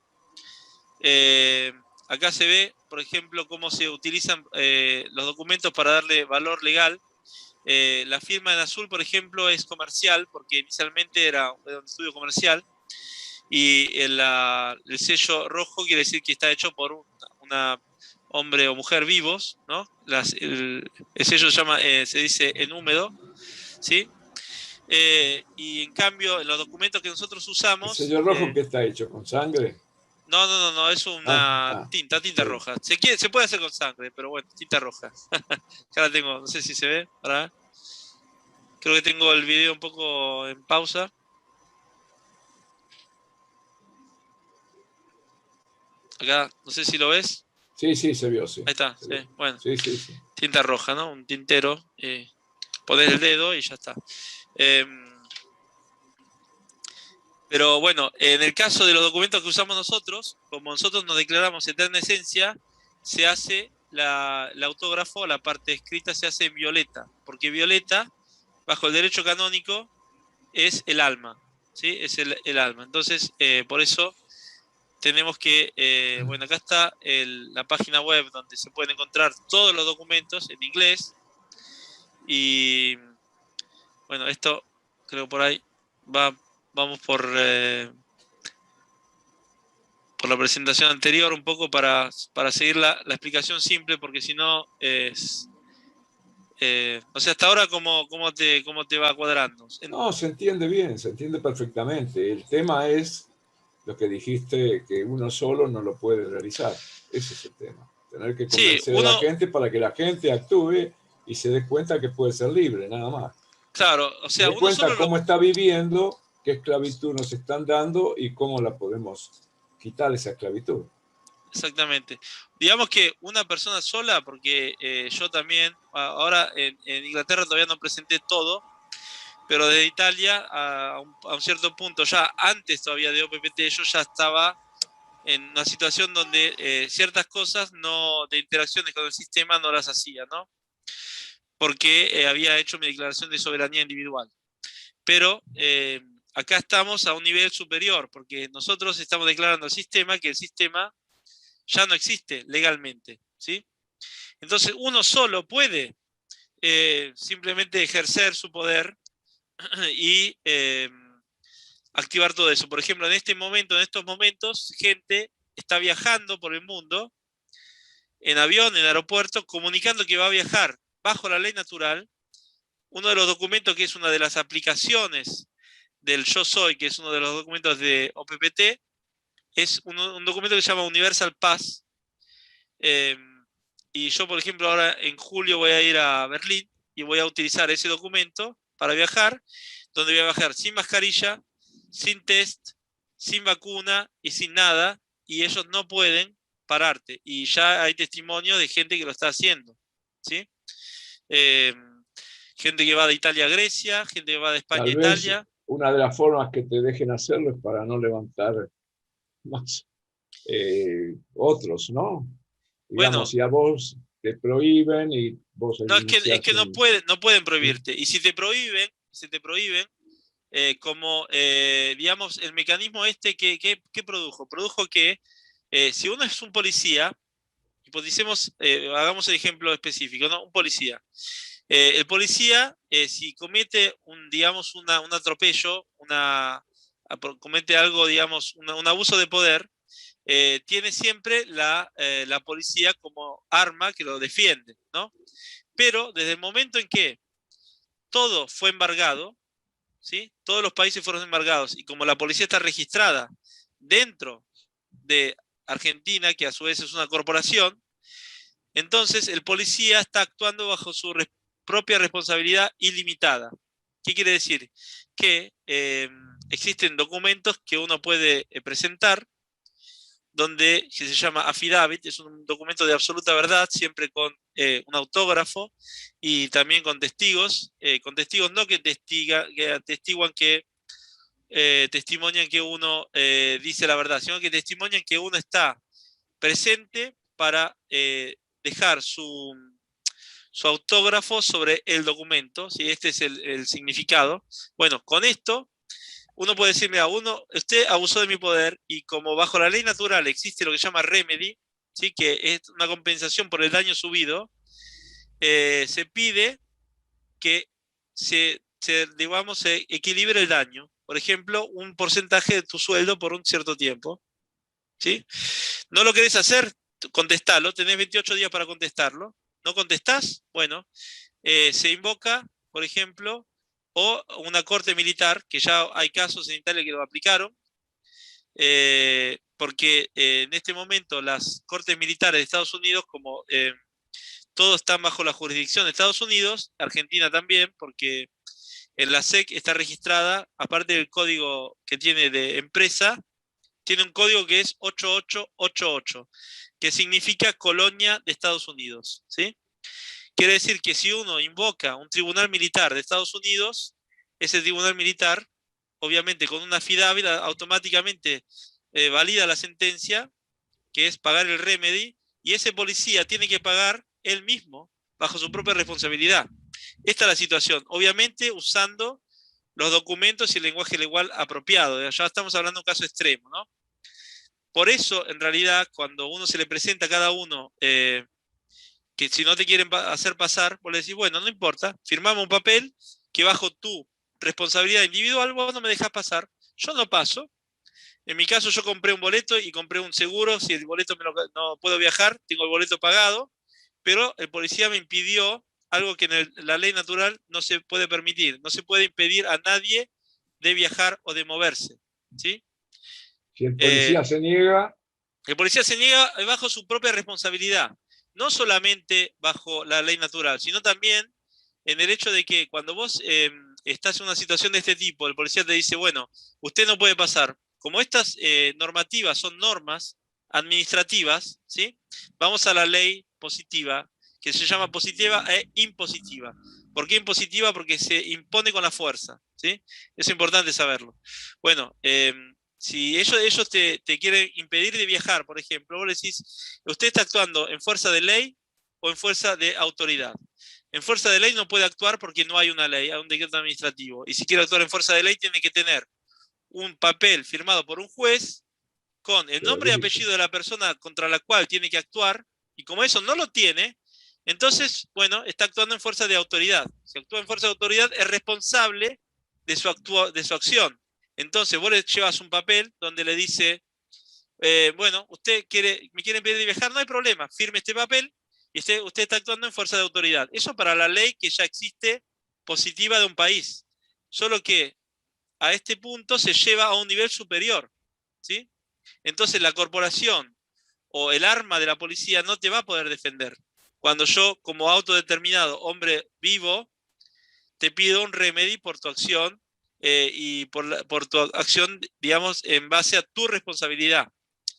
B: Acá se ve, por ejemplo, cómo se utilizan los documentos para darle valor legal. La firma en azul, por ejemplo, es comercial, porque inicialmente era un estudio comercial, y el sello rojo quiere decir que está hecho por una hombre o mujer vivos, ¿no? El sello se dice en húmedo, ¿sí? Y en cambio, en los documentos que nosotros usamos...
A: ¿El sello rojo qué está hecho? ¿Con sangre?
B: No, es una tinta sí. Roja. Se puede hacer con sangre, pero bueno, tinta roja. Acá la tengo, no sé si se ve. ¿Verdad? Creo que tengo el video un poco en pausa. Acá, no sé si lo ves.
A: Sí, se vio, sí.
B: Ahí está, sí. Bueno.
A: Sí.
B: Tinta roja, ¿no? Un tintero. Ponés el dedo y ya está. Pero bueno, en el caso de los documentos que usamos nosotros, como nosotros nos declaramos eterna esencia, se hace el autógrafo, la parte escrita se hace en violeta, porque violeta, bajo el derecho canónico, es el alma, ¿sí? Es el alma. Entonces, por eso tenemos que, bueno, acá está la página web donde se pueden encontrar todos los documentos en inglés. Y bueno, esto creo por ahí vamos por la presentación anterior un poco para seguir la explicación simple, porque si no es... o sea, hasta ahora, ¿cómo te va cuadrando?
A: No, se entiende bien, se entiende perfectamente. El tema es lo que dijiste, que uno solo no lo puede realizar. Ese es el tema. Tener que convencer a la gente para que la gente actúe y se dé cuenta que puede ser libre, nada más.
B: Claro, o sea,
A: se dé cuenta cómo está viviendo, qué esclavitud nos están dando y cómo la podemos quitar esa esclavitud.
B: Exactamente. Digamos que una persona sola, porque yo también, ahora en Inglaterra todavía no presenté todo, pero desde Italia a un cierto punto, ya antes todavía de OPPT, yo ya estaba en una situación donde ciertas cosas de interacciones con el sistema no las hacía, ¿no? Porque había hecho mi declaración de soberanía individual. Pero acá estamos a un nivel superior, porque nosotros estamos declarando al sistema que el sistema ya no existe legalmente, ¿sí? Entonces uno solo puede simplemente ejercer su poder y activar todo eso. Por ejemplo, en estos momentos, gente está viajando por el mundo, en avión, en aeropuerto, comunicando que va a viajar bajo la ley natural. Uno de los documentos, que es una de las aplicaciones del Yo Soy, que es uno de los documentos de OPPT, es un documento que se llama Universal Pass. Y yo, por ejemplo, ahora en julio voy a ir a Berlín y voy a utilizar ese documento para viajar, donde voy a viajar sin mascarilla, sin test, sin vacuna y sin nada, y ellos no pueden pararte. Y ya hay testimonio de gente que lo está haciendo, ¿sí? Gente que va de Italia a Grecia, gente que va de España a
A: Tal vez
B: Italia.
A: una de las formas que te dejen hacerlo es para no levantar más otros, ¿no? Digamos,
B: Bueno,
A: si a vos te prohíben y vos
B: no, es
A: iniciás
B: que no
A: un...
B: no pueden
A: ¿sí?
B: prohibirte. Y si te prohíben, como, digamos, el mecanismo este que produjo. Produjo que si uno es un policía, hipoticemos, hagamos el ejemplo específico, ¿no? Un policía. El policía, si comete digamos, un atropello, comete algo, digamos, un abuso de poder, tiene siempre la policía como arma que lo defiende, ¿no? Pero desde el momento en que todo fue embargado, ¿sí? Todos los países fueron embargados, y como la policía está registrada dentro de Argentina, que a su vez es una corporación, entonces el policía está actuando bajo su propia responsabilidad ilimitada. ¿Qué quiere decir? Que existen documentos que uno puede presentar, donde que se llama affidavit, es un documento de absoluta verdad, siempre con un autógrafo y también con testigos no que atestiguan que testimonian que uno dice la verdad, sino que testimonian que uno está presente para dejar su autógrafo sobre el documento, ¿sí? Este es el significado. Bueno, con esto uno puede decir, mira, usted abusó de mi poder, y como bajo la ley natural existe lo que se llama remedy, ¿sí? Que es una compensación por el daño subido, se pide que digamos, se equilibre el daño. Por ejemplo, un porcentaje de tu sueldo por un cierto tiempo, ¿sí? ¿No lo querés hacer? Contestalo, tenés 28 días para contestarlo. ¿No contestás? Bueno, se invoca, por ejemplo, o una corte militar, que ya hay casos en Italia que lo aplicaron, porque en este momento las cortes militares de Estados Unidos, como todos están bajo la jurisdicción de Estados Unidos, Argentina también, porque en la SEC está registrada, aparte del código que tiene de empresa, tiene un código que es 8888, que significa colonia de Estados Unidos, ¿sí? Quiere decir que si uno invoca un tribunal militar de Estados Unidos, ese tribunal militar, obviamente con una affidavit, automáticamente valida la sentencia, que es pagar el remedy, y ese policía tiene que pagar él mismo, bajo su propia responsabilidad. Esta es la situación, obviamente usando los documentos y el lenguaje legal apropiado. Ya estamos hablando de un caso extremo, ¿no? Por eso, en realidad, cuando uno se le presenta a cada uno que si no te quieren hacer pasar, vos le decís, bueno, no importa, firmamos un papel que bajo tu responsabilidad individual vos no me dejás pasar, yo no paso. En mi caso yo compré un boleto y compré un seguro, si el boleto no puedo viajar, tengo el boleto pagado, pero el policía me impidió algo que en la ley natural no se puede permitir, no se puede impedir a nadie de viajar o de moverse, ¿sí?
A: Si el
B: Eh,
A: policía se niega,
B: el policía se niega bajo su propia responsabilidad, no solamente bajo la ley natural, sino también en el hecho de que cuando vos estás en una situación de este tipo, el policía te dice, bueno, usted no puede pasar. Como estas normativas son normas administrativas, ¿sí? Vamos a la ley positiva, que se llama positiva e impositiva. ¿Por qué impositiva? Porque se impone con la fuerza, ¿sí? Es importante saberlo. Bueno, Si ellos te quieren impedir de viajar, por ejemplo, vos le decís, usted está actuando en fuerza de ley o en fuerza de autoridad. En fuerza de ley no puede actuar porque no hay una ley, hay un decreto administrativo. Y si quiere actuar en fuerza de ley, tiene que tener un papel firmado por un juez con el nombre y apellido de la persona contra la cual tiene que actuar, y como eso no lo tiene, entonces, bueno, está actuando en fuerza de autoridad. Si actúa en fuerza de autoridad, es responsable de su acción. Entonces, vos le llevas un papel donde le dice, bueno, me quiere impedir de viajar, no hay problema, firme este papel y usted está actuando en fuerza de autoridad. Eso para la ley que ya existe positiva de un país. Solo que a este punto se lleva a un nivel superior, ¿sí? Entonces la corporación o el arma de la policía no te va a poder defender. Cuando yo, como autodeterminado hombre vivo, te pido un remedy por tu acción y por tu acción, digamos, en base a tu responsabilidad.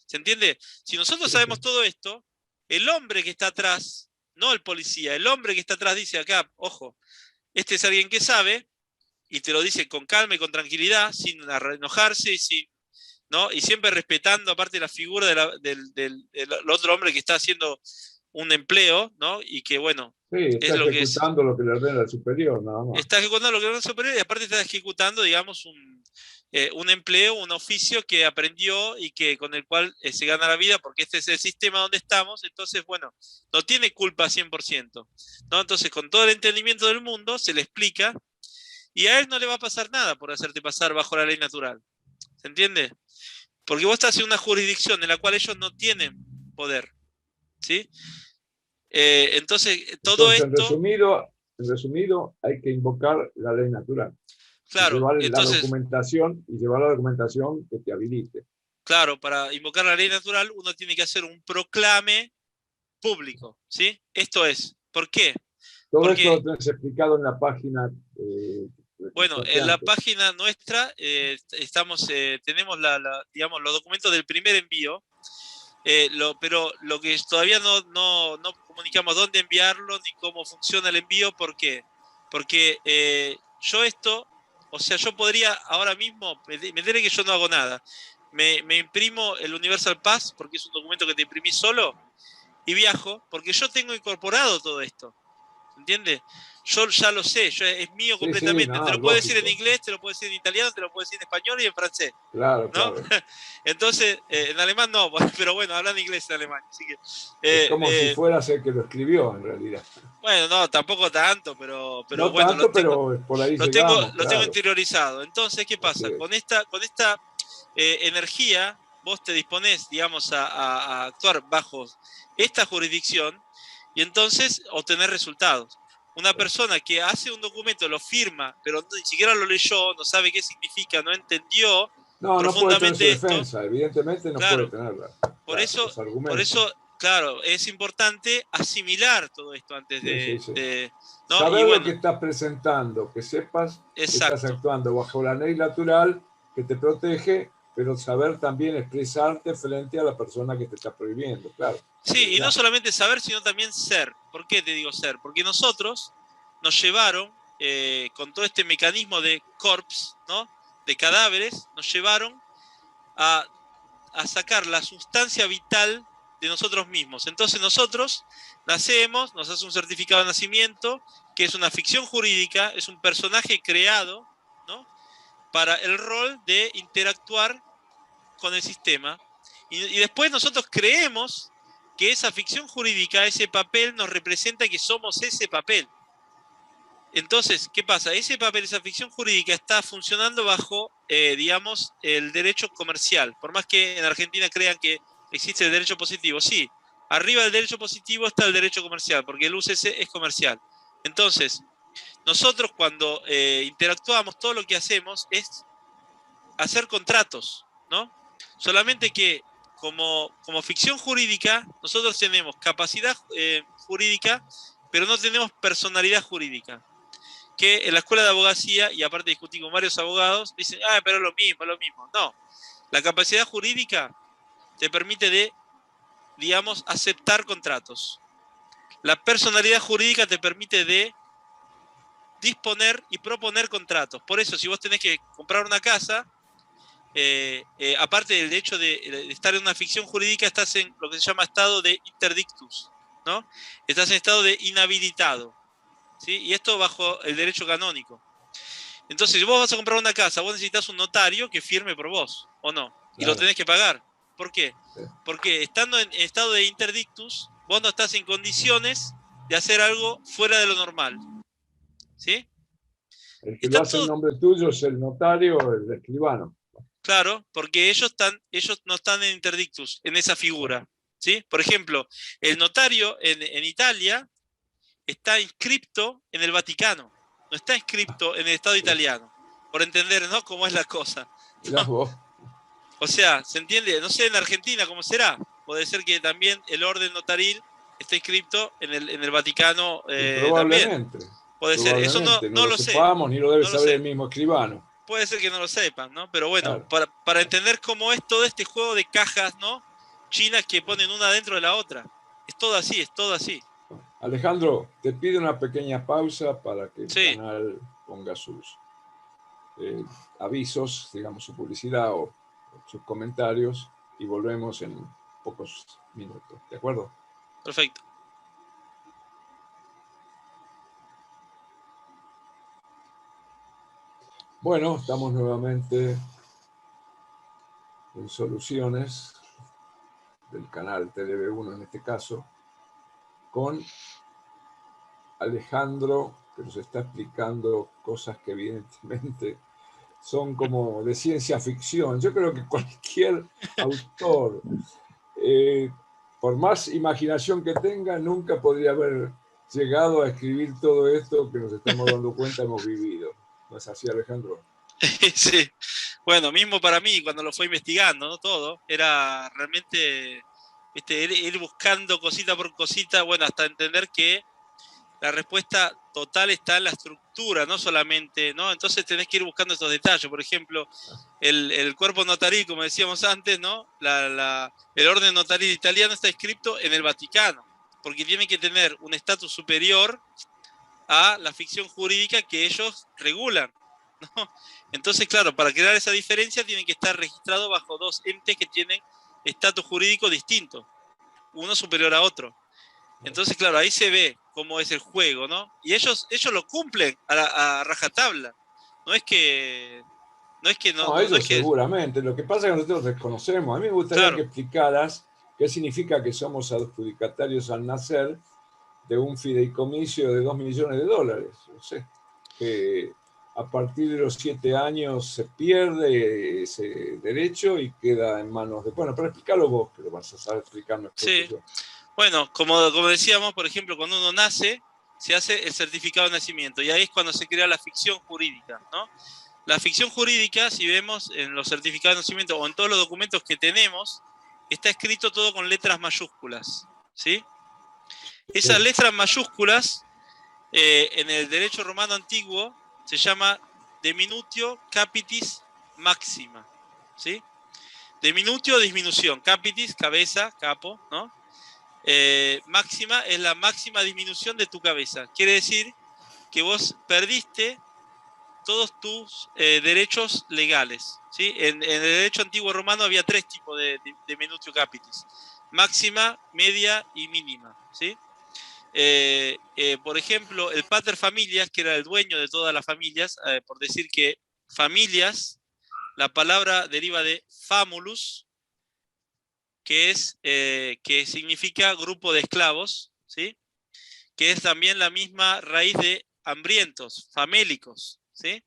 B: ¿Se entiende? Si nosotros sabemos todo esto, el hombre que está atrás, no el policía, el hombre que está atrás dice acá, ojo, este es alguien que sabe, y te lo dice con calma y con tranquilidad, sin enojarse y siempre respetando aparte la figura del otro hombre que está haciendo un empleo, ¿no? Y que bueno,
A: sí, está
B: es lo que es.
A: ejecutando lo que le ordena el superior, nada más.
B: Está ejecutando lo que ordena el superior y aparte está ejecutando, digamos, un empleo, un oficio que aprendió y que con el cual se gana la vida, porque este es el sistema donde estamos. Entonces, bueno, no tiene culpa 100%, ¿no? Entonces, con todo el entendimiento del mundo, se le explica y a él no le va a pasar nada por hacerte pasar bajo la ley natural. ¿Se entiende? Porque vos estás en una jurisdicción en la cual ellos no tienen poder, ¿sí? Entonces, todo esto...
A: En resumido, hay que invocar la ley natural.
B: Claro,
A: Llevar
B: entonces,
A: la documentación que te habilite.
B: claro, para invocar la ley natural uno tiene que hacer un proclame público, ¿sí? Esto es, ¿por qué?
A: Todo
B: Porque,
A: esto lo tienes explicado en la página.
B: bueno, en la página nuestra tenemos digamos, los documentos del primer envío, pero lo que todavía no comunicamos dónde enviarlo ni cómo funciona el envío. ¿Por qué? Porque yo podría ahora mismo, me enteré que yo no hago nada, me imprimo el Universal Pass, porque es un documento que te imprimís solo, y viajo, porque yo tengo incorporado todo esto. ¿Entiendes? Yo ya lo sé, es mío completamente.
A: Sí,
B: Te
A: no,
B: lo puedo decir en
A: lógico.
B: inglés, te lo puedo decir en italiano, te lo puedo decir en español y en francés,
A: Claro,
B: ¿no?
A: claro.
B: Entonces, en alemán no, pero bueno, hablan inglés en alemán. Así que,
A: Es como si fueras el que lo escribió, en realidad.
B: bueno, no, tampoco tanto, pero
A: No
B: bueno,
A: tanto, pero por ahí llegamos,
B: lo tengo
A: claro.
B: interiorizado. Entonces, ¿qué
A: Así
B: pasa?
A: es.
B: Con esta energía, vos te disponés, digamos, a actuar bajo esta jurisdicción y entonces obtener resultados. Una persona que hace un documento, lo firma, pero ni siquiera lo leyó, no sabe qué significa, no entendió
A: No puede tener su
B: profundamente esto,
A: defensa, evidentemente no puede
B: claro,
A: tenerla.
B: por
A: Claro,
B: eso,
A: los argumentos.
B: claro, es importante asimilar todo esto antes
A: Sí.
B: ¿no? Y
A: Saber lo que
B: bueno,
A: estás presentando, que sepas que estás
B: exacto.
A: actuando bajo la ley natural que te protege, pero saber también expresarte frente a la persona que te está prohibiendo, claro.
B: Sí, y no solamente saber, sino también ser. ¿Por qué te digo ser? Porque nosotros nos llevaron, con todo este mecanismo de corpse, ¿no? De cadáveres, nos llevaron a sacar la sustancia vital de nosotros mismos. Entonces nosotros nacemos, nos hace un certificado de nacimiento, que es una ficción jurídica, es un personaje creado, ¿no? Para el rol de interactuar con el sistema. Y después nosotros creemos que esa ficción jurídica, ese papel, nos representa que somos ese papel. Entonces, ¿qué pasa? Ese papel, esa ficción jurídica está funcionando bajo, digamos, el derecho comercial. Por más que en Argentina crean que existe el derecho positivo, sí, arriba del derecho positivo está el derecho comercial, porque el UCC es comercial. Entonces, nosotros cuando interactuamos, todo lo que hacemos es hacer contratos, ¿no? Solamente que como ficción jurídica, nosotros tenemos capacidad jurídica, pero no tenemos personalidad jurídica. Que en la escuela de abogacía, y aparte discutí con varios abogados, dicen, pero es lo mismo. No, la capacidad jurídica te permite digamos, aceptar contratos. La personalidad jurídica te permite disponer y proponer contratos. Por eso, si vos tenés que comprar una casa, aparte del hecho de estar en una ficción jurídica, estás en lo que se llama estado de interdictus, ¿no? Estás en estado de inhabilitado, ¿sí? Y esto bajo el derecho canónico. Entonces, si vos vas a comprar una casa, vos necesitas un notario que firme por vos, ¿o no? Y lo tenés que pagar. ¿Por qué? Porque estando en estado de interdictus, vos no estás en condiciones de hacer algo fuera de lo normal, ¿sí?
A: El que lo hace en nombre tuyo es el notario o el escribano.
B: Claro, porque ellos no están en interdictus, en esa figura, ¿sí? Por ejemplo, el notario en Italia está inscripto en el Vaticano, no está inscripto en el Estado italiano, por entender, ¿no?, cómo es la cosa.
A: Mirá vos.
B: O sea, ¿se entiende? No sé en Argentina cómo será. Puede ser que también el orden notaril esté inscripto en el Vaticano también.
A: Probablemente.
B: Puede ser. Eso
A: Probablemente. No
B: no
A: lo
B: lo sé.
A: sepamos ni lo debe
B: No lo
A: saber el
B: sé.
A: mismo escribano.
B: Puede ser que no lo sepan, ¿no? Pero bueno,
A: Claro.
B: para entender cómo es todo este juego de cajas, ¿no?, chinas que ponen una dentro de la otra. Es todo así, es todo así.
A: Alejandro, te pido una pequeña pausa para que el
B: Sí.
A: canal ponga sus avisos, digamos, su publicidad o sus comentarios y volvemos en pocos minutos. ¿De acuerdo?
B: Perfecto.
A: Bueno, estamos nuevamente en Soluciones del canal TDB1 en este caso, con Alejandro, que nos está explicando cosas que evidentemente son como de ciencia ficción. Yo creo que cualquier autor, por más imaginación que tenga, nunca podría haber llegado a escribir todo esto que nos estamos dando cuenta hemos vivido. ¿No es así, Alejandro?
B: Sí. Bueno, mismo para mí, cuando lo fue investigando, ¿no?, todo, era realmente ir buscando cosita por cosita, bueno, hasta entender que la respuesta total está en la estructura, no solamente, ¿no? Entonces tenés que ir buscando estos detalles. Por ejemplo, el cuerpo notaril, como decíamos antes, ¿no? El orden notaril italiano está escrito en el Vaticano, porque tiene que tener un estatus superior a la ficción jurídica que ellos regulan, ¿no? Entonces, claro, para crear esa diferencia tienen que estar registrados bajo dos entes que tienen estatus jurídico distinto, uno superior a otro. Entonces, claro, ahí se ve cómo es el juego, ¿no? Y ellos lo cumplen a rajatabla. No es que
A: No, ellos seguramente. Lo que pasa es que nosotros desconocemos. A mí me gustaría
B: claro,
A: que explicaras qué significa que somos adjudicatarios al nacer de un fideicomiso de $2 millones. No sé, que a partir de los 7 años se pierde ese derecho y queda en manos de... Bueno, pero explícalo vos, que lo vas a saber explicar mejor que
B: sí.
A: yo.
B: Bueno, como decíamos, por ejemplo, cuando uno nace, se hace el certificado de nacimiento y ahí es cuando se crea la ficción jurídica, ¿no? La ficción jurídica, si vemos en los certificados de nacimiento o en todos los documentos que tenemos, está escrito todo con letras mayúsculas, ¿sí? Esas letras mayúsculas, en el derecho romano antiguo, se llama diminutio capitis máxima, ¿sí? Diminutio, disminución, capitis, cabeza, capo, ¿no? Máxima es la máxima disminución de tu cabeza. Quiere decir que vos perdiste todos tus derechos legales, ¿sí? En el derecho antiguo romano había 3 tipos de diminutio capitis: máxima, media y mínima, ¿sí? Por ejemplo, el pater familias, que era el dueño de todas las familias, por decir que familias, la palabra deriva de famulus, que significa grupo de esclavos, ¿sí? Que es también la misma raíz de hambrientos, famélicos, ¿sí?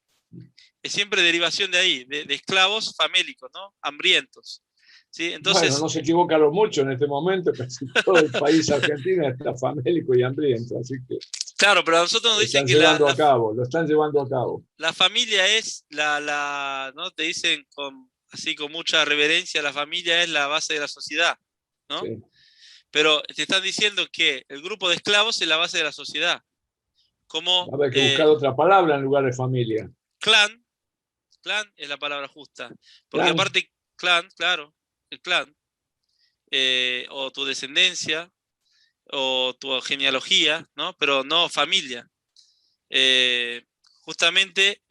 B: Es siempre derivación de ahí, de esclavos famélicos, ¿no? Hambrientos, ¿sí? Entonces,
A: bueno, no se equivocaron mucho en este momento, casi todo el país argentino está famélico y hambriento, así que
B: claro, pero a nosotros nos dicen
A: están
B: que
A: llevando a cabo, lo están llevando a cabo.
B: la familia es ¿no? Te dicen así con mucha reverencia, la familia es la base de la sociedad, ¿no?
A: Sí.
B: Pero te están diciendo que el grupo de esclavos es la base de la sociedad. Como
A: Habrá que buscar otra palabra en lugar de familia.
B: clan es la palabra justa. Porque
A: Clan.
B: aparte, clan, claro, el clan, o tu descendencia, o tu genealogía, ¿no? Pero no familia. Justamente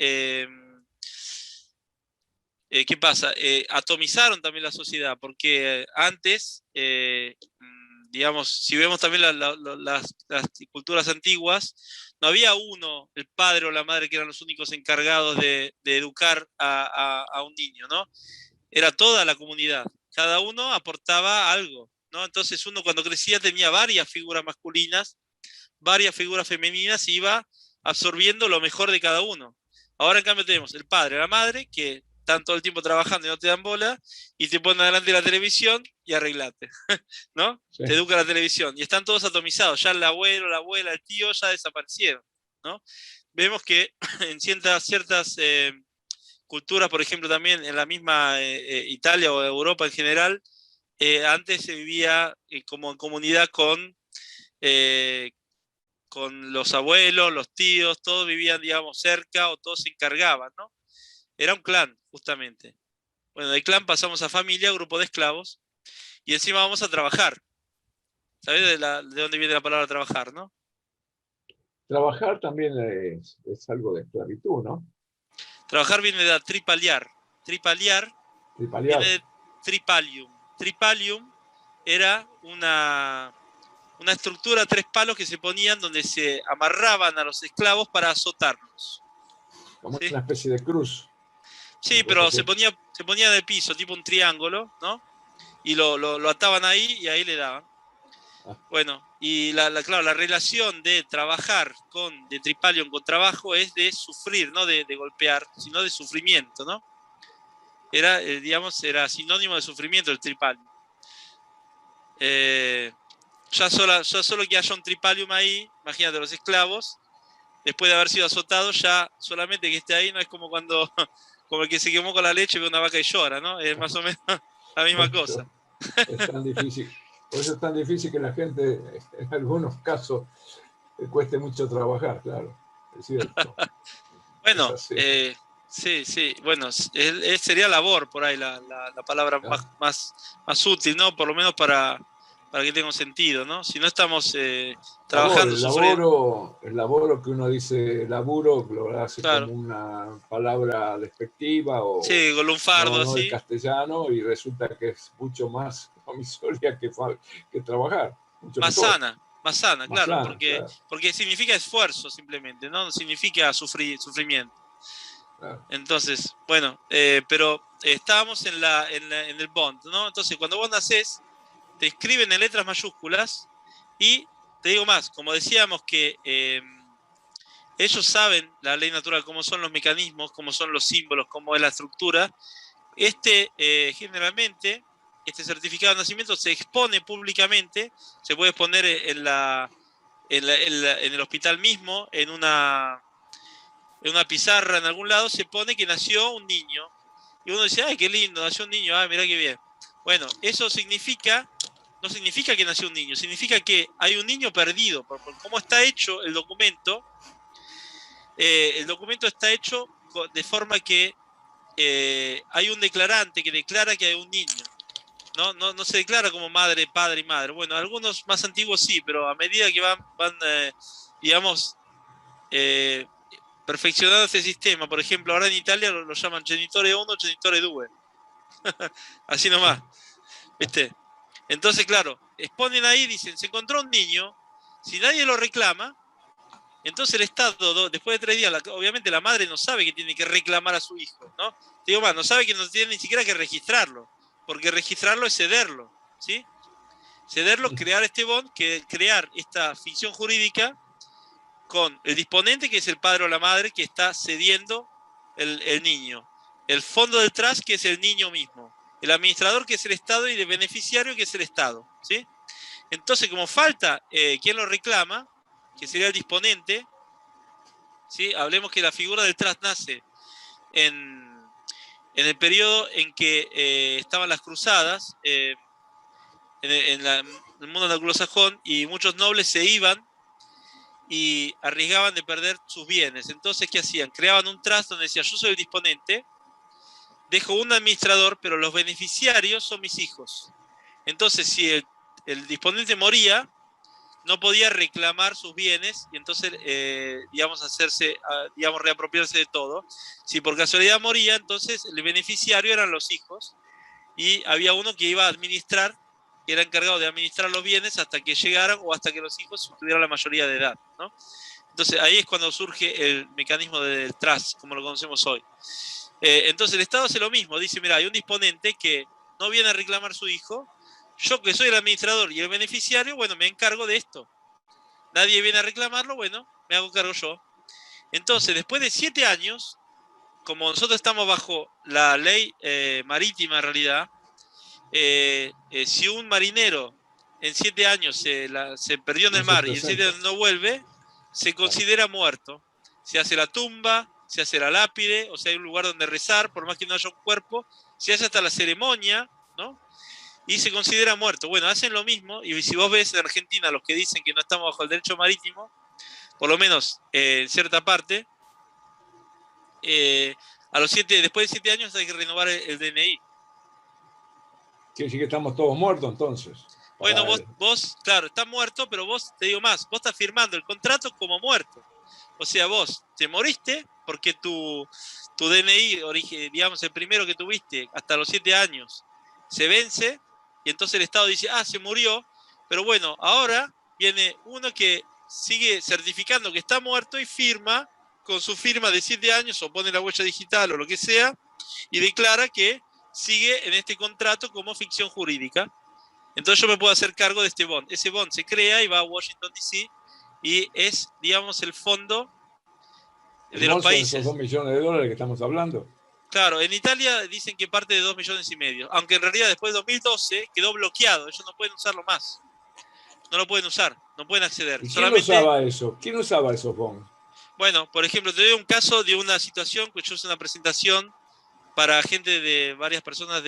B: ¿qué pasa? Atomizaron también la sociedad, porque antes, digamos, si vemos también las culturas antiguas, no había uno, el padre o la madre, que eran los únicos encargados de educar a un niño, ¿no? Era toda la comunidad. Cada uno aportaba algo, ¿no? Entonces uno cuando crecía tenía varias figuras masculinas, varias figuras femeninas, y iba absorbiendo lo mejor de cada uno. Ahora en cambio tenemos el padre, la madre, que están todo el tiempo trabajando y no te dan bola, y te ponen delante de la televisión y arreglate, ¿no?
A: Sí.
B: Te educa la televisión. Y están todos atomizados, ya el abuelo, la abuela, el tío ya desaparecieron, ¿no? Vemos que en ciertas culturas, por ejemplo, también en la misma Italia o Europa en general, antes se vivía como en comunidad eh, con los abuelos, los tíos, todos vivían, digamos, cerca o todos se encargaban, ¿no? Era un clan, justamente. Bueno, de clan pasamos a familia, grupo de esclavos, y encima vamos a trabajar. ¿Sabés de dónde viene la palabra trabajar, no?
A: Trabajar también es algo de esclavitud, ¿no?
B: Trabajar viene de tripaliar. Tripaliar viene
A: Tripaliar.
B: de tripalium. Tripalium era una estructura a 3 palos que se ponían donde se amarraban a los esclavos para azotarlos.
A: Como
B: ¿Sí?
A: una especie de cruz.
B: Sí, pero se ponía en el piso, tipo un triángulo, ¿no? Y lo ataban ahí y ahí le daban. Bueno, y claro, la relación de trabajar de tripalium con trabajo es de sufrir, no de golpear, sino de sufrimiento, ¿no? Era, digamos, era sinónimo de sufrimiento el tripalium. Ya solo que haya un tripalium ahí, imagínate, los esclavos, después de haber sido azotados, ya solamente que esté ahí no es como cuando, como el que se quemó con la leche ve una vaca y llora, ¿no? Es más o menos la misma cosa.
A: Es tan difícil. Por eso es tan difícil que la gente, en algunos casos, le cueste mucho trabajar, claro. Es cierto. Es
B: Bueno,
A: así.
B: sí, bueno, sería labor por ahí la palabra
A: Claro.
B: más útil, ¿no? Por lo menos para que tenga un sentido, ¿no? Si no estamos
A: Labor,
B: trabajando, sufriendo.
A: el laboro que uno dice laburo, lo hace como
B: Claro.
A: una palabra despectiva o
B: Sí, con lunfardo
A: no del
B: así.
A: castellano y resulta que es mucho más promisoria que trabajar, mucho
B: Más
A: mejor,
B: sana,
A: más
B: claro,
A: sana, claro,
B: porque significa esfuerzo simplemente, ¿no? No significa sufrimiento.
A: claro.
B: Entonces, bueno, pero estábamos en el bond, ¿no? Entonces, cuando vos nacés, te escriben en letras mayúsculas y te digo más, como decíamos que ellos saben la ley natural, cómo son los mecanismos, cómo son los símbolos, cómo es la estructura, generalmente, este certificado de nacimiento se expone públicamente, se puede exponer en el hospital mismo, en una pizarra en algún lado, se pone que nació un niño. Y uno dice, ay, qué lindo, nació un niño, ay, mirá qué bien. Bueno, eso no significa que nació un niño, significa que hay un niño perdido. Por cómo está hecho el documento está hecho de forma que hay un declarante que declara que hay un niño. No se declara como madre, padre y madre. Bueno, algunos más antiguos sí, pero a medida que van digamos, perfeccionando este sistema, por ejemplo, ahora en Italia lo llaman genitore 1, genitore 2. Así nomás, ¿viste? Entonces, claro, exponen ahí, dicen, se encontró un niño, si nadie lo reclama, entonces el Estado, después de 3 días, obviamente la madre no sabe que tiene que reclamar a su hijo, ¿no? Digo más, no sabe que no tiene ni siquiera que registrarlo, porque registrarlo es cederlo, ¿sí? Cederlo, crear este bond, crear esta ficción jurídica con el disponente, que es el padre o la madre, que está cediendo el niño. El fondo del trust, que es el niño mismo. El administrador, que es el Estado, y el beneficiario, que es el Estado, ¿sí? Entonces, como falta quien lo reclama, que sería el disponente, ¿sí? Hablemos que la figura del trust nace en el periodo en que estaban las cruzadas, en el mundo anglosajón, y muchos nobles se iban y arriesgaban de perder sus bienes. Entonces, ¿qué hacían? Creaban un trust donde decía, yo soy el disponente, dejo un administrador, pero los beneficiarios son mis hijos. Entonces, si el disponente moría, no podía reclamar sus bienes y entonces, digamos, reapropiarse de todo. Si por casualidad moría, entonces el beneficiario eran los hijos y había uno que iba a administrar, que era encargado de administrar los bienes hasta que llegaran o hasta que los hijos tuvieran la mayoría de edad, ¿no? Entonces ahí es cuando surge el mecanismo del trust, como lo conocemos hoy. Entonces el Estado hace lo mismo, dice, mira, hay un disponente que no viene a reclamar su hijo, yo que soy el administrador y el beneficiario, bueno, me encargo de esto. Nadie viene a reclamarlo, bueno, me hago cargo yo. Entonces, después de 7 años, como nosotros estamos bajo la ley marítima en realidad, si un marinero en 7 años se perdió en el mar y en 7 años no vuelve, se considera muerto. Se hace la tumba, se hace la lápide, o sea, hay un lugar donde rezar, por más que no haya un cuerpo, se hace hasta la ceremonia, ¿no? Y se considera muerto. Bueno, hacen lo mismo, y si vos ves en Argentina los que dicen que no estamos bajo el derecho marítimo, por lo menos en cierta parte, después de 7 años hay que renovar el DNI.
A: Quiere decir que estamos todos muertos entonces.
B: Bueno, vos, claro, estás muerto, pero vos, te digo más, vos estás firmando el contrato como muerto. O sea, vos te moriste porque tu DNI, digamos, el primero que tuviste hasta los 7 años, se vence y entonces el Estado dice, se murió, pero bueno, ahora viene uno que sigue certificando que está muerto y firma con su firma de 7 años o pone la huella digital o lo que sea y declara que sigue en este contrato como ficción jurídica. Entonces yo me puedo hacer cargo de este bond. Ese bond se crea y va a Washington, D.C. y es, digamos, el fondo de los países.
A: Esos $2 millones que estamos hablando.
B: Claro, en Italia dicen que parte de 2,5 millones, aunque en realidad después de 2012 quedó bloqueado, ellos no pueden usarlo más. No lo pueden usar, no pueden acceder.
A: ¿Y quién usaba eso? ¿Quién usaba esos bonds?
B: Bueno, por ejemplo, te doy un caso de una situación que yo hice una presentación para gente de varias personas,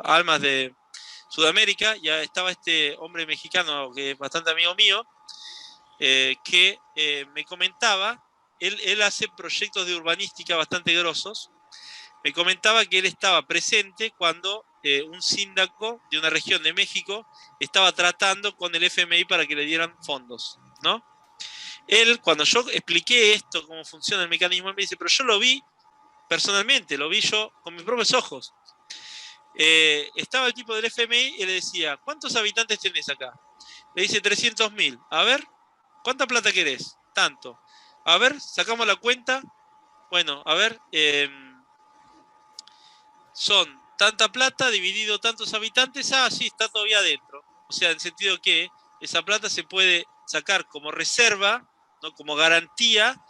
B: almas de Sudamérica. Ya estaba este hombre mexicano, que es bastante amigo mío, que me comentaba, él hace proyectos de urbanística bastante grosos, me comentaba que él estaba presente cuando un síndaco de una región de México estaba tratando con el FMI para que le dieran fondos, ¿no? Él, cuando yo expliqué esto, cómo funciona el mecanismo, él me dice, pero yo lo vi personalmente, lo vi yo con mis propios ojos. Estaba el tipo del FMI y le decía, ¿cuántos habitantes tenés acá? Le dice 300.000. A ver, ¿cuánta plata querés? Tanto. A ver, sacamos la cuenta. Bueno, a ver, son tanta plata dividido tantos habitantes. Sí, está todavía adentro. O sea, en el sentido que esa plata se puede sacar como reserva, ¿no? Como garantía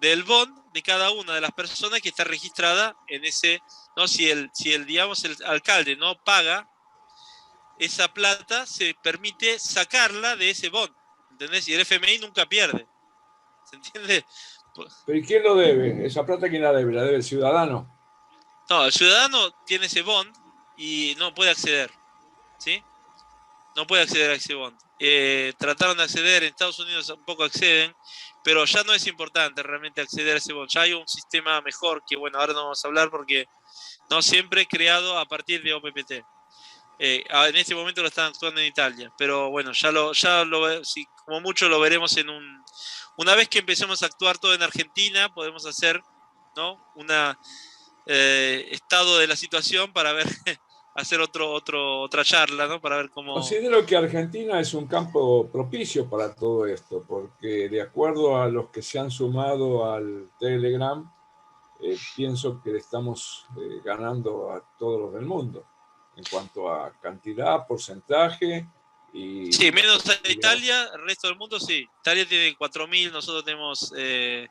B: del bond de cada una de las personas que está registrada en ese, ¿no? Si el digamos, el alcalde no paga esa plata, se permite sacarla de ese bond, ¿entendés? Y el FMI nunca pierde, ¿se entiende?
A: ¿Pero y quién lo debe? ¿Esa plata quién la debe? ¿La debe el ciudadano?
B: No, el ciudadano tiene ese bond y no puede acceder, ¿sí? No puede acceder a ese bond. Trataron de acceder, en Estados Unidos un poco acceden, pero ya no es importante realmente acceder a ese bond. Ya hay un sistema mejor que, bueno, ahora no vamos a hablar porque no siempre creado a partir de OPPT. En este momento lo están actuando en Italia, pero bueno, sí, como mucho lo veremos una vez que empecemos a actuar todo en Argentina, podemos hacer, ¿no? Una estado de la situación para ver hacer otra charla, ¿no? Para ver cómo...
A: Considero que Argentina es un campo propicio para todo esto, porque de acuerdo a los que se han sumado al Telegram, pienso que le estamos ganando a todos los del mundo, en cuanto a cantidad, porcentaje y...
B: Sí, menos a Italia, el resto del mundo sí. Italia tiene 4.000, nosotros tenemos 1.000,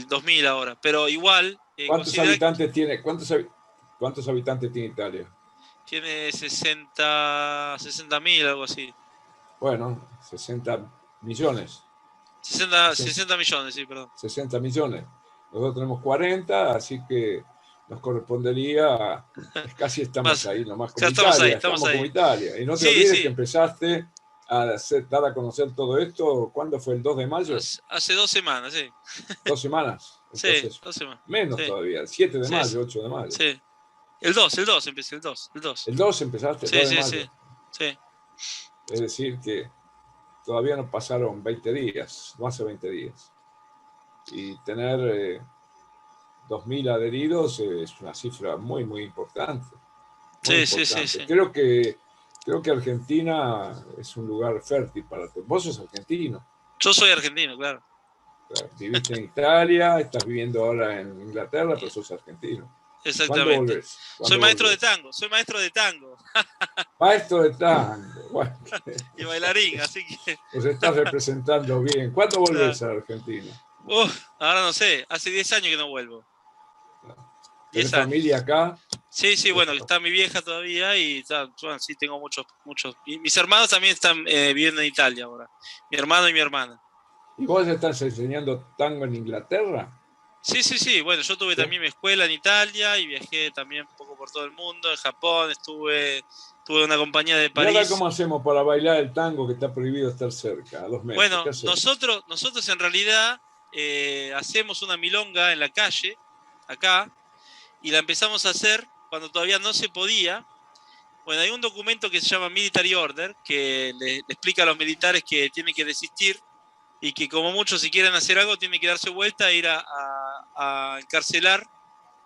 B: 2.000 ahora, pero igual...
A: ¿Cuántos habitantes tiene? ¿Cuántos habitantes tiene Italia?
B: Tiene 60.000, algo así.
A: Bueno, 60 millones.
B: 60 millones, sí, perdón.
A: 60 millones. Nosotros tenemos 40, así que nos correspondería, casi estamos ahí nomás como Italia. Estamos como Italia. Y no te olvides que empezaste a dar a conocer todo esto. ¿Cuándo fue? ¿El 2 de mayo?
B: Hace 2 semanas, sí.
A: 2 semanas. Entonces,
B: sí, 2 semanas.
A: Menos todavía, el 7 de mayo, 8 de mayo.
B: Sí. El 2 empecé, el 2.
A: ¿El 2 empezaste?
B: Sí,
A: 2 de mayo.
B: Sí.
A: Es decir que todavía no pasaron 20 días, no hace 20 días. Y tener 2.000 adheridos es una cifra muy, muy importante. Muy
B: Sí, sí, sí,
A: importante.
B: sí.
A: Creo que Argentina es un lugar fértil para todo. Vos sos argentino.
B: Yo soy argentino, claro.
A: Viviste en Italia, estás viviendo ahora en Inglaterra, pero sos argentino. ¿Cuándo
B: Exactamente.
A: volvés?
B: Soy
A: ¿Cuándo
B: maestro de
A: volvés?
B: tango, soy maestro de tango
A: Maestro de tango. Bueno,
B: y bailarín, así que,
A: nos estás representando bien. ¿Cuándo
B: claro.
A: volvés a Argentina?
B: Ahora no sé, hace 10 años que no vuelvo.
A: ¿Tenés
B: 10 años.
A: familia acá?
B: Sí, sí, bueno, está mi vieja todavía y bueno, sí, tengo muchos. Y mis hermanos también están viviendo en Italia ahora. Mi hermano y mi hermana.
A: ¿Y vos estás enseñando tango en Inglaterra?
B: Sí, sí, sí. Bueno, yo tuve
A: ¿Sí?
B: también mi escuela en Italia y viajé también un poco por todo el mundo. En Japón tuve una compañía de
A: ¿Y ahora
B: París.
A: cómo hacemos para bailar el tango que está prohibido estar cerca, a 2 metros?
B: Bueno,
A: ¿Qué hacemos?
B: nosotros en realidad hacemos una milonga en la calle, acá, y la empezamos a hacer cuando todavía no se podía. Bueno, hay un documento que se llama Military Order, que le explica a los militares que tienen que desistir y que como muchos si quieren hacer algo tienen que darse vuelta e ir a encarcelar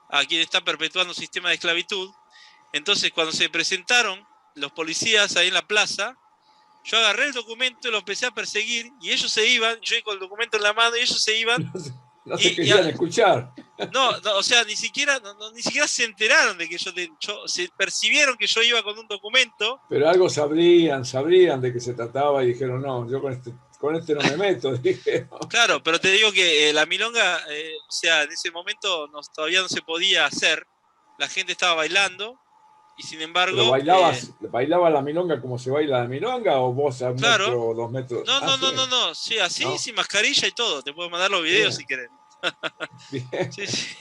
B: a quien está perpetuando un sistema de esclavitud. Entonces, cuando se presentaron los policías ahí en la plaza, yo agarré el documento y lo empecé a perseguir y ellos se iban, yo con el documento en la mano y ellos se iban.
A: No se querían escuchar.
B: No, o sea, ni siquiera se enteraron de que se percibieron que yo iba con un documento.
A: Pero algo sabrían de qué se trataba y dijeron, no, yo con este no me meto, dijeron.
B: Claro, pero te digo que la milonga, o sea, en ese momento todavía no se podía hacer, la gente estaba bailando y sin
A: ¿Pero
B: embargo,
A: bailaba la milonga como se baila la milonga o vos a 1
B: claro,
A: metro o 2 metros?
B: no,
A: Ah,
B: no,
A: sí,
B: no, no, no, sí, así,
A: ¿no?
B: sin mascarilla y todo, te puedo mandar los videos
A: Bien,
B: si querés.
A: bien.
B: Sí, sí,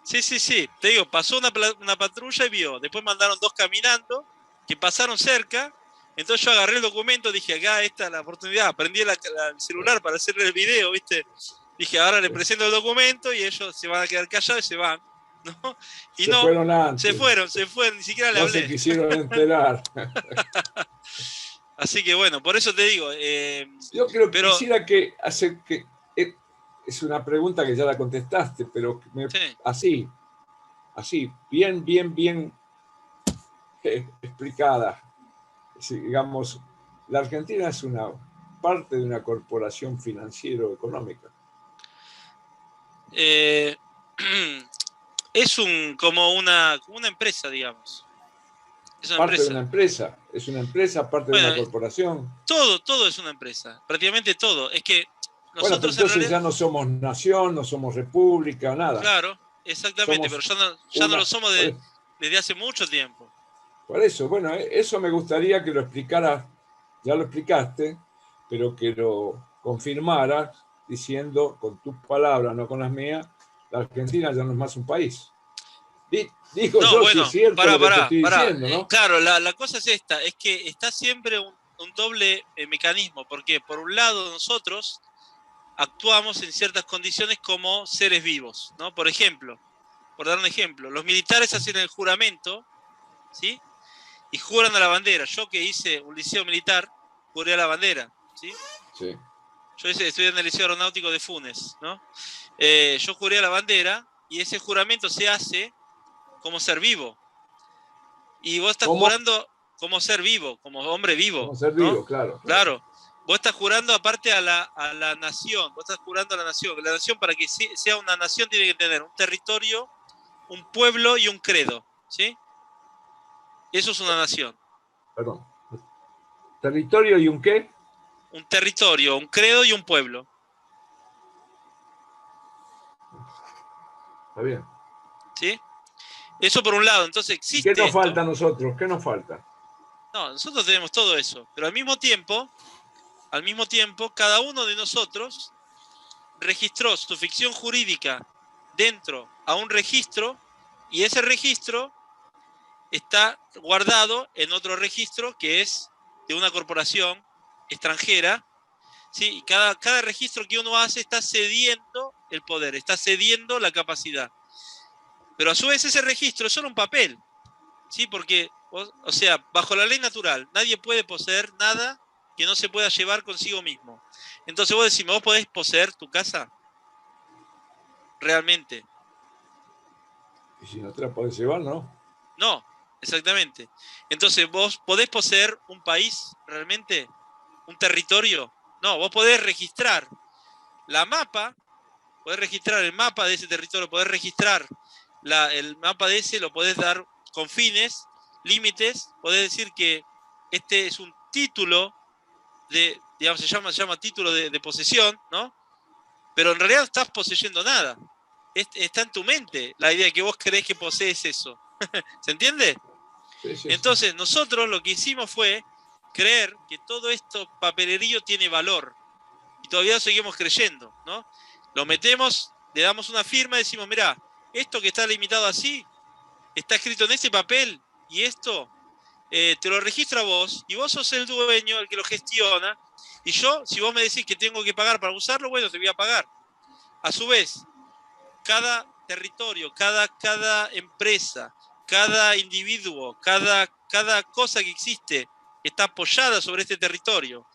B: sí, sí, sí, te digo, pasó una patrulla y vio, después mandaron 2 caminando, que pasaron cerca, entonces yo agarré el documento, dije, acá esta es la oportunidad, prendí el celular para hacerle el video, ¿viste? Dije, ahora le presento el documento y ellos se van a quedar callados y se van, ¿no? Y
A: Se
B: no,
A: fueron antes,
B: se fueron, ni siquiera le
A: no se
B: hablé.
A: quisieron enterar.
B: Así que bueno, por eso te digo,
A: Yo creo que
B: pero
A: quisiera que hacer que es una pregunta que ya la contestaste, pero
B: sí.
A: así, bien explicada. Digamos, la Argentina es una parte de una corporación financiero-económica.
B: Eh, es como una empresa, digamos. Es una
A: Parte de una
B: empresa.
A: empresa, parte de
B: Bueno,
A: una corporación.
B: todo es una empresa, prácticamente todo. Es que
A: Bueno, pero
B: nosotros en
A: entonces
B: realidad,
A: ya no somos nación, no somos república, nada.
B: claro, exactamente, pero
A: Somos
B: ya no lo
A: una...
B: somos desde hace mucho tiempo.
A: Por eso, bueno, eso me gustaría que lo explicaras, ya lo explicaste, pero que lo confirmaras diciendo con tus palabras, no con las mías, la Argentina ya no es más un país. Digo
B: No,
A: yo si es
B: bueno,
A: cierto lo que te
B: pará.
A: estoy diciendo, ¿no?
B: Claro, la cosa es esta, es que está siempre un doble mecanismo, porque por un lado nosotros actuamos en ciertas condiciones como seres vivos, ¿no? Por ejemplo, por dar un ejemplo, los militares hacen el juramento, ¿sí? Y juran a la bandera. Yo que hice un liceo militar, juré a la bandera, ¿sí?
A: Sí.
B: Yo estudié en el Liceo Aeronáutico de Funes, ¿no? Yo juré a la bandera y ese juramento se hace como ser vivo. Y vos estás
A: ¿Cómo?
B: jurando como ser vivo, como hombre vivo,
A: Como ser
B: ¿no?
A: vivo, claro.
B: Claro. Vos estás jurando aparte a la nación, vos estás jurando a la nación. La nación, para que sea una nación, tiene que tener un territorio, un pueblo y un credo, ¿sí? Eso es una nación.
A: Perdón. ¿Territorio y un qué?
B: Un territorio, un credo y un pueblo.
A: Está bien.
B: ¿Sí? Eso por un lado. Entonces
A: ¿Y qué
B: existe
A: nos
B: esto.
A: falta a nosotros? ¿Qué nos falta?
B: No, nosotros tenemos todo eso. Pero al mismo tiempo, cada uno de nosotros registró su ficción jurídica dentro a un registro y ese registro está guardado en otro registro que es de una corporación extranjera. ¿Sí? Y cada registro que uno hace está cediendo el poder, está cediendo la capacidad. Pero a su vez ese registro es solo un papel, ¿sí? Porque, o sea, bajo la ley natural, nadie puede poseer nada que no se pueda llevar consigo mismo. Entonces vos decís, ¿vos podés poseer tu casa? Realmente.
A: Y si no te la podés llevar, ¿no?
B: No, exactamente. Entonces, ¿vos podés poseer un país realmente? ¿Un territorio? No, vos podés registrar la mapa, podés registrar el mapa de ese territorio, podés registrar el mapa de ese, lo podés dar con fines, límites, podés decir que este es un título de, digamos, se llama título de posesión, ¿no? Pero en realidad no estás poseyendo nada. Está en tu mente la idea de que vos creés que posees eso. ¿Se entiende?
A: Sí, sí, sí.
B: Entonces, nosotros lo que hicimos fue creer que todo esto papelerío tiene valor. Y todavía seguimos creyendo, ¿no? Lo metemos, le damos una firma y decimos, mirá, esto que está limitado así, está escrito en este papel, y esto te lo registro a vos, y vos sos el dueño, el que lo gestiona, y yo, si vos me decís que tengo que pagar para usarlo, bueno, te voy a pagar. A su vez, cada territorio, cada empresa, cada individuo, cada cosa que existe está apoyada sobre este territorio,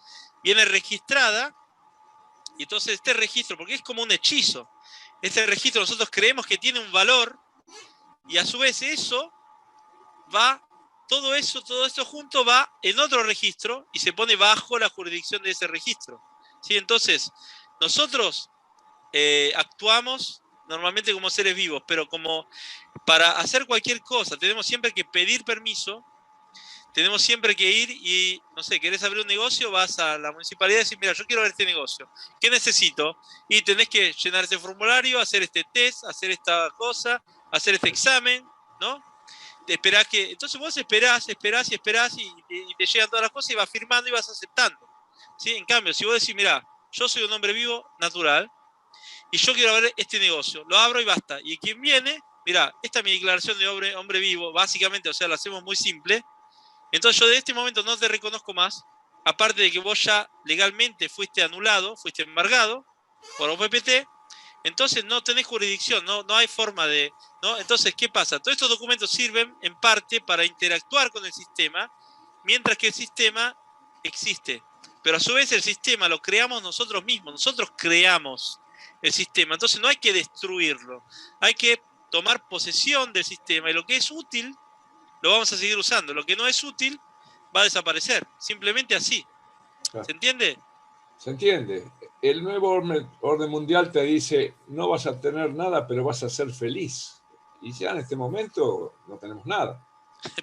B: viene registrada, y entonces este registro, porque es como un hechizo, este registro nosotros creemos que tiene un valor, y a su vez eso va, todo esto junto va en otro registro y se pone bajo la jurisdicción de ese registro. ¿Sí? Entonces, nosotros actuamos normalmente como seres vivos, pero como para hacer cualquier cosa tenemos siempre que pedir permiso, tenemos siempre que ir y, no sé, querés abrir un negocio, vas a la municipalidad y decís, mira, yo quiero ver este negocio, ¿qué necesito? Y tenés que llenar este formulario, hacer este test, hacer esta cosa, hacer este examen, ¿no? Esperás que, entonces vos esperás y te llegan todas las cosas y vas firmando y vas aceptando. ¿Sí? En cambio, si vos decís, mira, yo soy un hombre vivo natural y yo quiero ver este negocio, lo abro y basta. Y quien viene, mira, esta es mi declaración de hombre vivo, básicamente, o sea, lo hacemos muy simple. Entonces yo de este momento no te reconozco más, aparte de que vos ya legalmente fuiste anulado, fuiste embargado por OPPT, entonces no tenés jurisdicción, no hay forma de... ¿no? Entonces, ¿qué pasa? Todos estos documentos sirven en parte para interactuar con el sistema, mientras que el sistema existe. Pero a su vez el sistema lo creamos nosotros mismos, nosotros creamos el sistema. Entonces no hay que destruirlo, hay que tomar posesión del sistema y lo que es útil lo vamos a seguir usando. Lo que no es útil va a desaparecer. Simplemente así.
A: Claro.
B: ¿Se entiende?
A: Se entiende. El nuevo orden mundial te dice, no vas a tener nada, pero vas a ser feliz. Y ya en este momento no tenemos nada.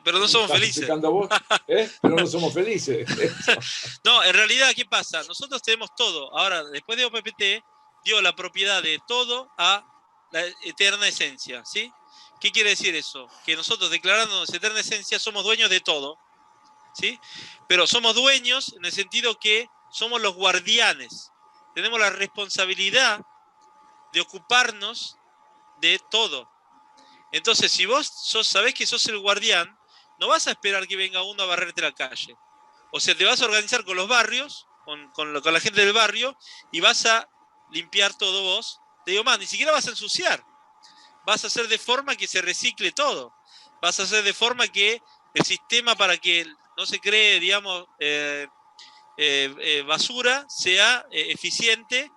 B: Pero no somos felices.
A: Explicando vos, pero no somos felices.
B: No, en realidad, ¿qué pasa? Nosotros tenemos todo. Ahora, después de OPPT, dio la propiedad de todo a la eterna esencia, ¿sí? ¿Qué quiere decir eso? Que nosotros, declarándonos eterna esencia, somos dueños de todo, ¿sí? Pero somos dueños en el sentido que somos los guardianes. Tenemos la responsabilidad de ocuparnos de todo. Entonces, si vos sabés que sos el guardián, no vas a esperar que venga uno a barrerte la calle. O sea, te vas a organizar con los barrios, con la gente del barrio, y vas a limpiar todo vos. Te digo más, ni siquiera vas a ensuciar. Vas a hacer de forma que se recicle todo. Vas a hacer de forma que el sistema, para que no se cree, digamos, basura, sea eficiente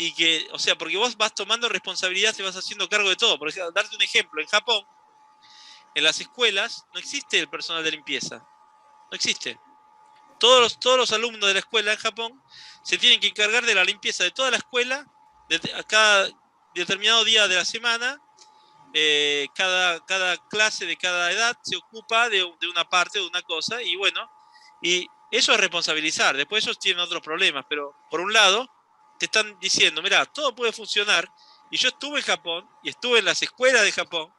B: y que, o sea, porque vos vas tomando responsabilidad, te vas haciendo cargo de todo. Por ejemplo, darte un ejemplo, en Japón, en las escuelas no existe el personal de limpieza. No existe. Todos los alumnos de la escuela en Japón se tienen que encargar de la limpieza de toda la escuela, a cada determinado día de la semana. Cada clase de cada edad se ocupa de una parte, de una cosa, y bueno, y eso es responsabilizar. Después ellos tienen otros problemas, pero por un lado te están diciendo, mira, todo puede funcionar, y yo estuve en Japón, y estuve en las escuelas de Japón,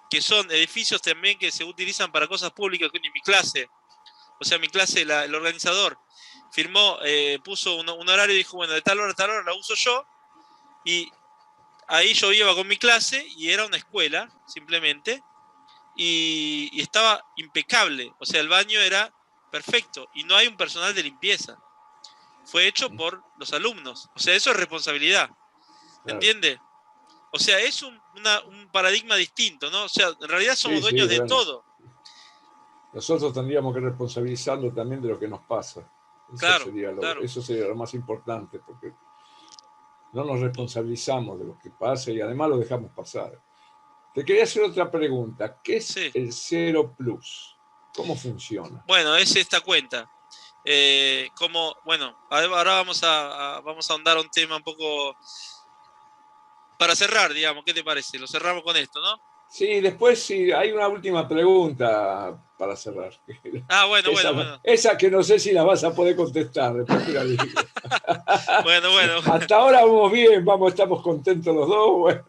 B: que son edificios también que se utilizan para cosas públicas, que en mi clase, o sea, mi clase, el organizador firmó, puso un horario y dijo, bueno, de tal hora a tal hora la uso yo, y ahí yo iba con mi clase y era una escuela, simplemente, y estaba impecable. O sea, el baño era perfecto y no hay un personal de limpieza. Fue hecho por los alumnos. O sea, eso es responsabilidad. ¿Me entiende? O sea, es un paradigma distinto, ¿no? O sea, en realidad somos dueños de todo.
A: Nosotros tendríamos que responsabilizarlo también de lo que nos pasa.
B: Claro,
A: Eso sería lo más importante, porque no nos responsabilizamos de lo que pasa y además lo dejamos pasar. Te quería hacer otra pregunta. ¿Qué es
B: sí.
A: el Cero Plus? ¿Cómo funciona?
B: Bueno, es esta cuenta. Bueno, ahora vamos a ahondar un tema un poco para cerrar, digamos. ¿Qué te parece? Lo cerramos con esto, ¿no?
A: Sí, después sí, hay una última pregunta para cerrar.
B: Ah, bueno.
A: Esa que no sé si la vas a poder contestar, después te la digo.
B: Bueno.
A: Hasta ahora vamos bien, estamos contentos los dos. Bueno,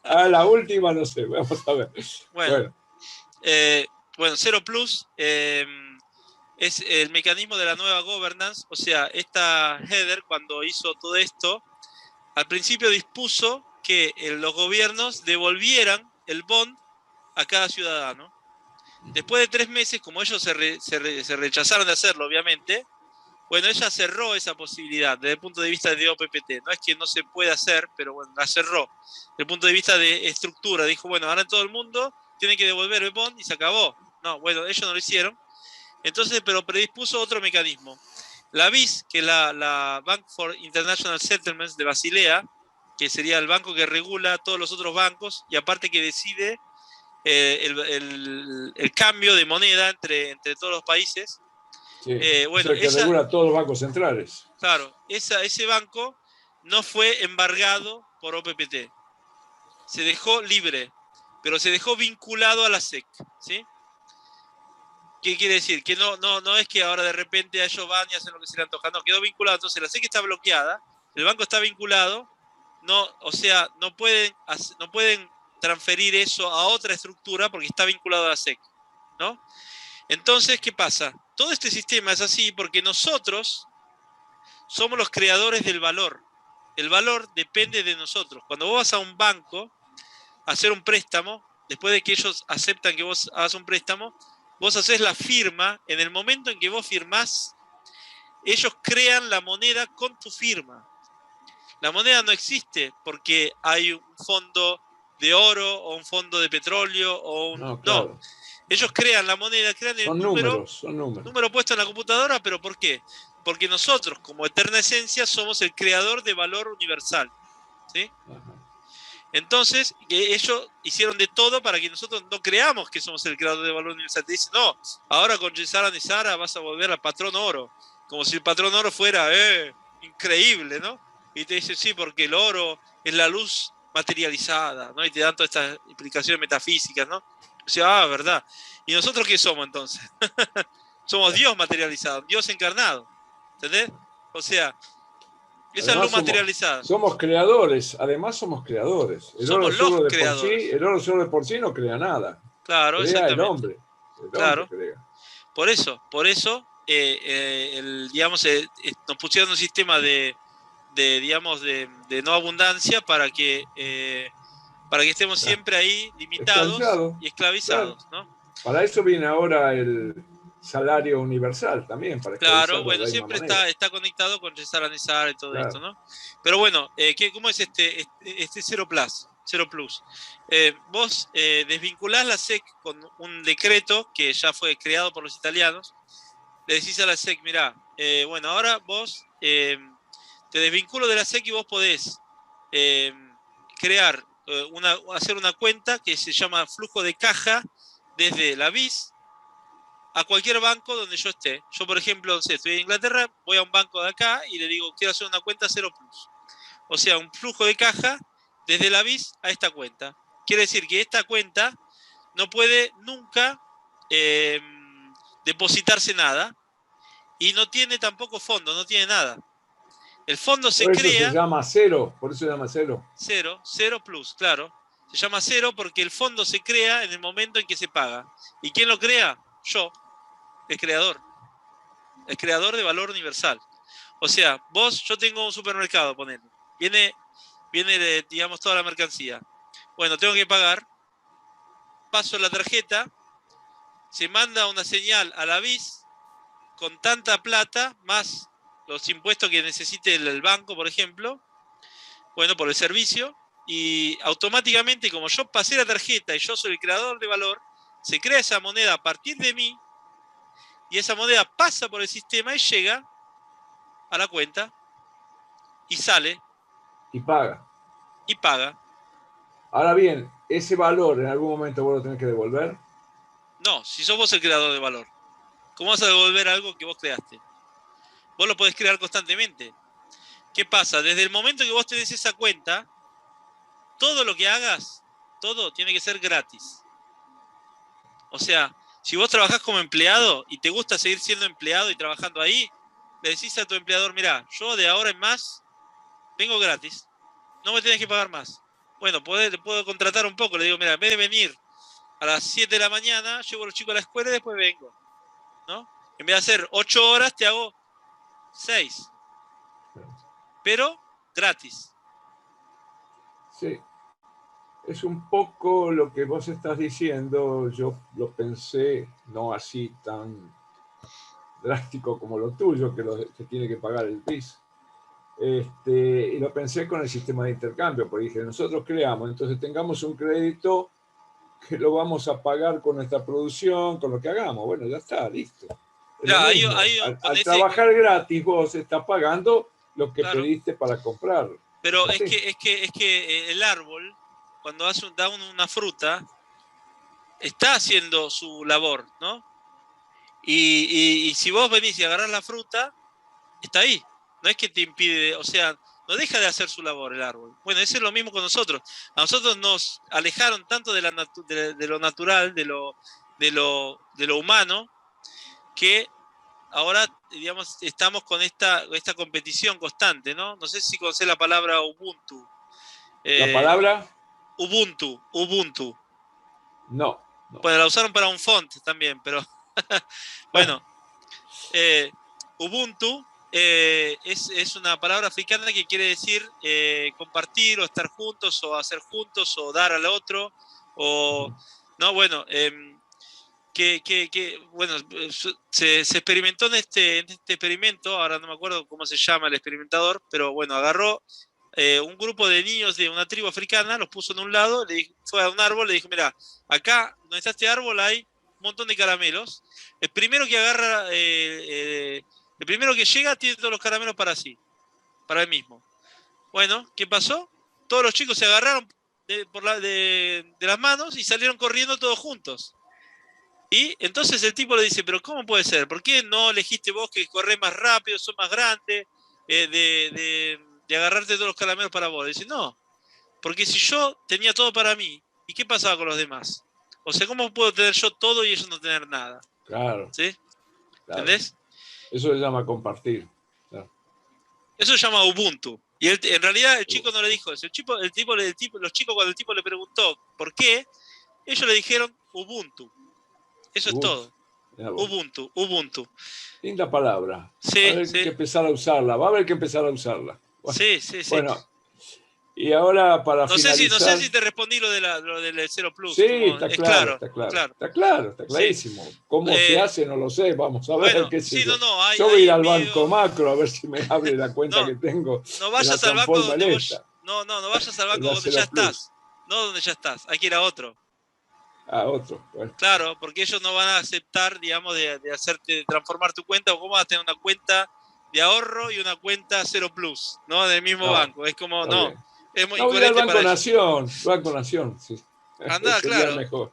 A: a la última no sé, vamos a ver.
B: Bueno, Zero Plus es el mecanismo de la nueva governance. O sea, esta Heather, cuando hizo todo esto, al principio dispuso que los gobiernos devolvieran el bond a cada ciudadano. Después de 3 meses, como ellos se rechazaron de hacerlo, obviamente, bueno, ella cerró esa posibilidad desde el punto de vista de OPPT. No es que no se pueda hacer, pero bueno, la cerró. Desde el punto de vista de estructura, dijo, bueno, ahora en todo el mundo tienen que devolver el bond y se acabó. No, bueno, ellos no lo hicieron. Entonces, pero predispuso otro mecanismo. La BIS, que es la Bank for International Settlements de Basilea, que sería el banco que regula a todos los otros bancos y aparte que decide el cambio de moneda entre todos los países.
A: Sí, bueno, es el que regula todos los bancos centrales.
B: Claro, ese banco no fue embargado por OPPT. Se dejó libre, pero se dejó vinculado a la SEC, ¿sí? ¿Qué quiere decir? Que no es que ahora de repente ellos van y hacen lo que se les antoja. No, quedó vinculado. Entonces la SEC está bloqueada, el banco está vinculado, no pueden transferir eso a otra estructura porque está vinculado a la SEC, ¿no? Entonces, ¿qué pasa? Todo este sistema es así porque nosotros somos los creadores del valor. El valor depende de nosotros. Cuando vos vas a un banco a hacer un préstamo, después de que ellos aceptan que vos hagas un préstamo, vos haces la firma. En el momento en que vos firmás, ellos crean la moneda con tu firma. La moneda no existe porque hay un fondo de oro o un fondo de petróleo o un...
A: No, claro.
B: No. Ellos crean la moneda, crean el número puesto en la computadora, pero ¿por qué? Porque nosotros, como eterna esencia, somos el creador de valor universal, ¿sí? Ajá. Entonces, ellos hicieron de todo para que nosotros no creamos que somos el creador de valor universal. Te dicen, no, ahora con Yesara Nesara vas a volver al patrón oro, como si el patrón oro fuera increíble, ¿no? Y te dicen, sí, porque el oro es la luz materializada, ¿no? Y te dan todas estas implicaciones metafísicas, ¿no? O sea, verdad. ¿Y nosotros qué somos entonces? Somos Dios materializado, Dios encarnado. ¿Entendés? O sea, esa luz materializada.
A: Somos creadores, además somos creadores. El oro solo de por sí no crea nada.
B: Claro,
A: crea el hombre.
B: Claro. Crea. Por eso, digamos, nos pusieron un sistema de no abundancia para que estemos siempre ahí limitados y esclavizados, claro. ¿No?
A: Para eso viene ahora el salario universal también.
B: Claro, bueno, siempre está conectado con Yesara Nesara y todo esto, ¿no? Pero bueno, ¿cómo es este Zero Plus? Vos desvinculás la SEC con un decreto que ya fue creado por los italianos. Le decís a la SEC, mirá, bueno, ahora vos te desvinculo de la SEC y vos podés hacer una cuenta que se llama flujo de caja desde la BIS a cualquier banco donde yo esté. Yo, por ejemplo, estoy en Inglaterra, voy a un banco de acá y le digo, quiero hacer una cuenta Zero Plus. O sea, un flujo de caja desde la BIS a esta cuenta. Quiere decir que esta cuenta no puede nunca depositarse nada y no tiene tampoco fondo, no tiene nada. El fondo se crea...
A: Por eso se llama cero, por eso se llama cero.
B: Zero Plus, claro. Se llama cero porque el fondo se crea en el momento en que se paga. ¿Y quién lo crea? Yo, el creador de valor universal. O sea, yo tengo un supermercado, ponele. Viene digamos, toda la mercancía. Bueno, tengo que pagar. Paso la tarjeta. Se manda una señal a la BIS con tanta plata, más los impuestos que necesite el banco, por ejemplo. Bueno, por el servicio. Y automáticamente, como yo pasé la tarjeta y yo soy el creador de valor, se crea esa moneda a partir de mí. y esa moneda pasa por el sistema y llega a la cuenta y sale
A: Y paga.
B: y paga.
A: Ahora bien, ese valor en algún momento vos lo tenés que devolver.
B: No, si sos vos el creador de valor, ¿cómo vas a devolver algo que vos creaste? Vos lo podés crear constantemente. ¿Qué pasa? Desde el momento que vos tenés esa cuenta, todo lo que hagas, todo tiene que ser gratis. O sea, si vos trabajás como empleado y te gusta seguir siendo empleado y trabajando ahí, le decís a tu empleador, mirá, yo de ahora en más vengo gratis, no me tenés que pagar más. Bueno, le puedo contratar un poco, le digo, mira, en vez de venir a las 7 de la mañana, llevo a los chicos a la escuela y después vengo, ¿no? En vez de hacer 8 horas, te hago 6, pero gratis.
A: Sí. Es un poco lo que vos estás diciendo, yo lo pensé, no así tan drástico como lo tuyo, que tiene que pagar el PIS. Y lo pensé con el sistema de intercambio, porque dije, nosotros creamos, entonces tengamos un crédito que lo vamos a pagar con nuestra producción, con lo que hagamos. Bueno, ya está, listo. Es lo
B: Ya, ahí,
A: mismo.
B: ahí
A: Al trabajar gratis, vos estás pagando lo que
B: claro,
A: pediste para comprar.
B: pero
A: ¿Es así?
B: es que el árbol, cuando da una fruta, está haciendo su labor, ¿no? Y si vos venís y agarrás la fruta, está ahí. No es que te impide, o sea, no deja de hacer su labor el árbol. Bueno, eso es lo mismo con nosotros. A nosotros nos alejaron tanto de lo natural, de lo humano, que ahora, digamos, estamos con esta competición constante, ¿no? No sé si conocés la palabra Ubuntu.
A: ¿La
B: Eh,
A: palabra?
B: Ubuntu.
A: No. No.
B: Bueno, la usaron para un font también, pero bueno, Ubuntu es una palabra africana que quiere decir compartir o estar juntos o hacer juntos o dar al otro o no, bueno, bueno, se experimentó en este experimento, ahora no me acuerdo cómo se llama el experimentador, pero bueno, agarró un grupo de niños de una tribu africana, los puso en un lado, fue a un árbol, le dijo, mira, acá donde está este árbol hay un montón de caramelos. El primero que agarra, el primero que llega tiene todos los caramelos para sí, para él mismo. Bueno, ¿qué pasó? Todos los chicos se agarraron de las manos y salieron corriendo todos juntos. Y entonces el tipo le dice, pero ¿cómo puede ser? ¿Por qué no elegiste vos que corres más rápido, sos más grande, de agarrarte todos los caramelos para vos? Le dice, no, porque si yo tenía todo para mí, ¿y qué pasaba con los demás? O sea, ¿cómo puedo tener yo todo y ellos no tener nada?
A: Claro,
B: ¿Sí?
A: claro.
B: ¿Entendés?
A: Eso se llama compartir. Claro.
B: Eso se llama Ubuntu. Y en realidad el chico no le dijo eso. Los chicos cuando el tipo le preguntó por qué, ellos le dijeron Ubuntu. Eso es todo. Ubuntu.
A: Linda palabra. Va a
B: Sí,
A: haber que
B: sí.
A: empezar a usarla. Va a haber que empezar a usarla.
B: Sí, sí, sí.
A: Bueno, y ahora para
B: No sé
A: finalizar.
B: si te respondí lo del Zero Plus.
A: Sí,
B: Como,
A: está
B: es
A: claro,
B: claro,
A: está
B: es
A: claro.
B: claro.
A: Está claro, está
B: Sí.
A: clarísimo. ¿Cómo se hace? No lo sé. Vamos a ver,
B: Bueno,
A: qué sé
B: sí,
A: yo.
B: no,
A: Yo voy a ir
B: hay
A: al
B: video.
A: Banco Macro a ver si me abre la cuenta
B: No,
A: que tengo
B: no
A: en la
B: vayas al banco
A: transforma en
B: donde vos.
A: esta,
B: No vayas al
A: en
B: banco
A: la
B: donde ya
A: Cero Plus.
B: estás. No donde ya estás. Hay que ir a otro.
A: Ah, otro. Bueno.
B: Claro, porque ellos no van a aceptar, digamos, de transformar tu cuenta, o cómo vas a tener una cuenta de ahorro y una cuenta Cero Plus, ¿no? Del mismo
A: No,
B: banco. Es como,
A: está
B: no,
A: bien.
B: es muy
A: No, voy a ir al
B: incoherente
A: Banco
B: para ellos.
A: Nación. Banco Nación, sí.
B: Andá,
A: Sería el
B: claro.
A: mejor.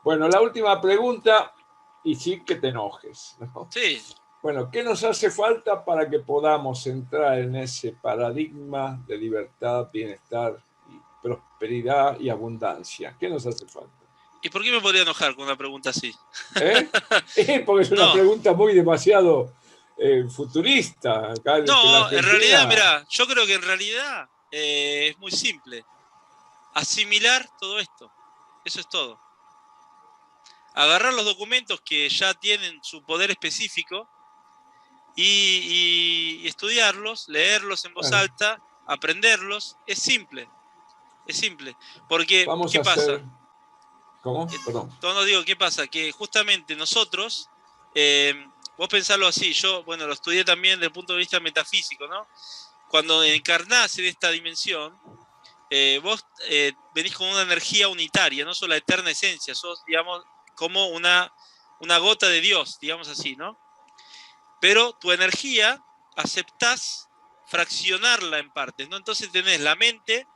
A: Bueno, la última pregunta, y sí que te enojes, ¿no?
B: Sí.
A: Bueno, ¿qué nos hace falta para que podamos entrar en ese paradigma de libertad, bienestar, y prosperidad y abundancia? ¿Qué nos hace falta?
B: ¿Y por qué me podría enojar con una pregunta así?
A: ¿Eh? Porque es una
B: No,
A: pregunta muy demasiado futurista. Acá en la
B: no, en realidad,
A: Argentina,
B: mirá, yo creo que en realidad es muy simple. Asimilar todo esto. Eso es todo. Agarrar los documentos que ya tienen su poder específico y estudiarlos, leerlos en voz
A: bueno,
B: alta, aprenderlos. Es simple. Es simple. Porque,
A: vamos
B: ¿qué
A: a hacer...
B: pasa?
A: ¿Cómo? Perdón.
B: No digo, ¿qué pasa? Que justamente nosotros, vos pensarlo así, yo, bueno, lo estudié también desde el punto de vista metafísico, ¿no? Cuando encarnás en esta dimensión, vos venís con una energía unitaria, no solo la eterna esencia, sos, digamos, como una una gota de Dios, digamos así, ¿no? Pero tu energía aceptás fraccionarla en partes, ¿no? Entonces tenés la mente,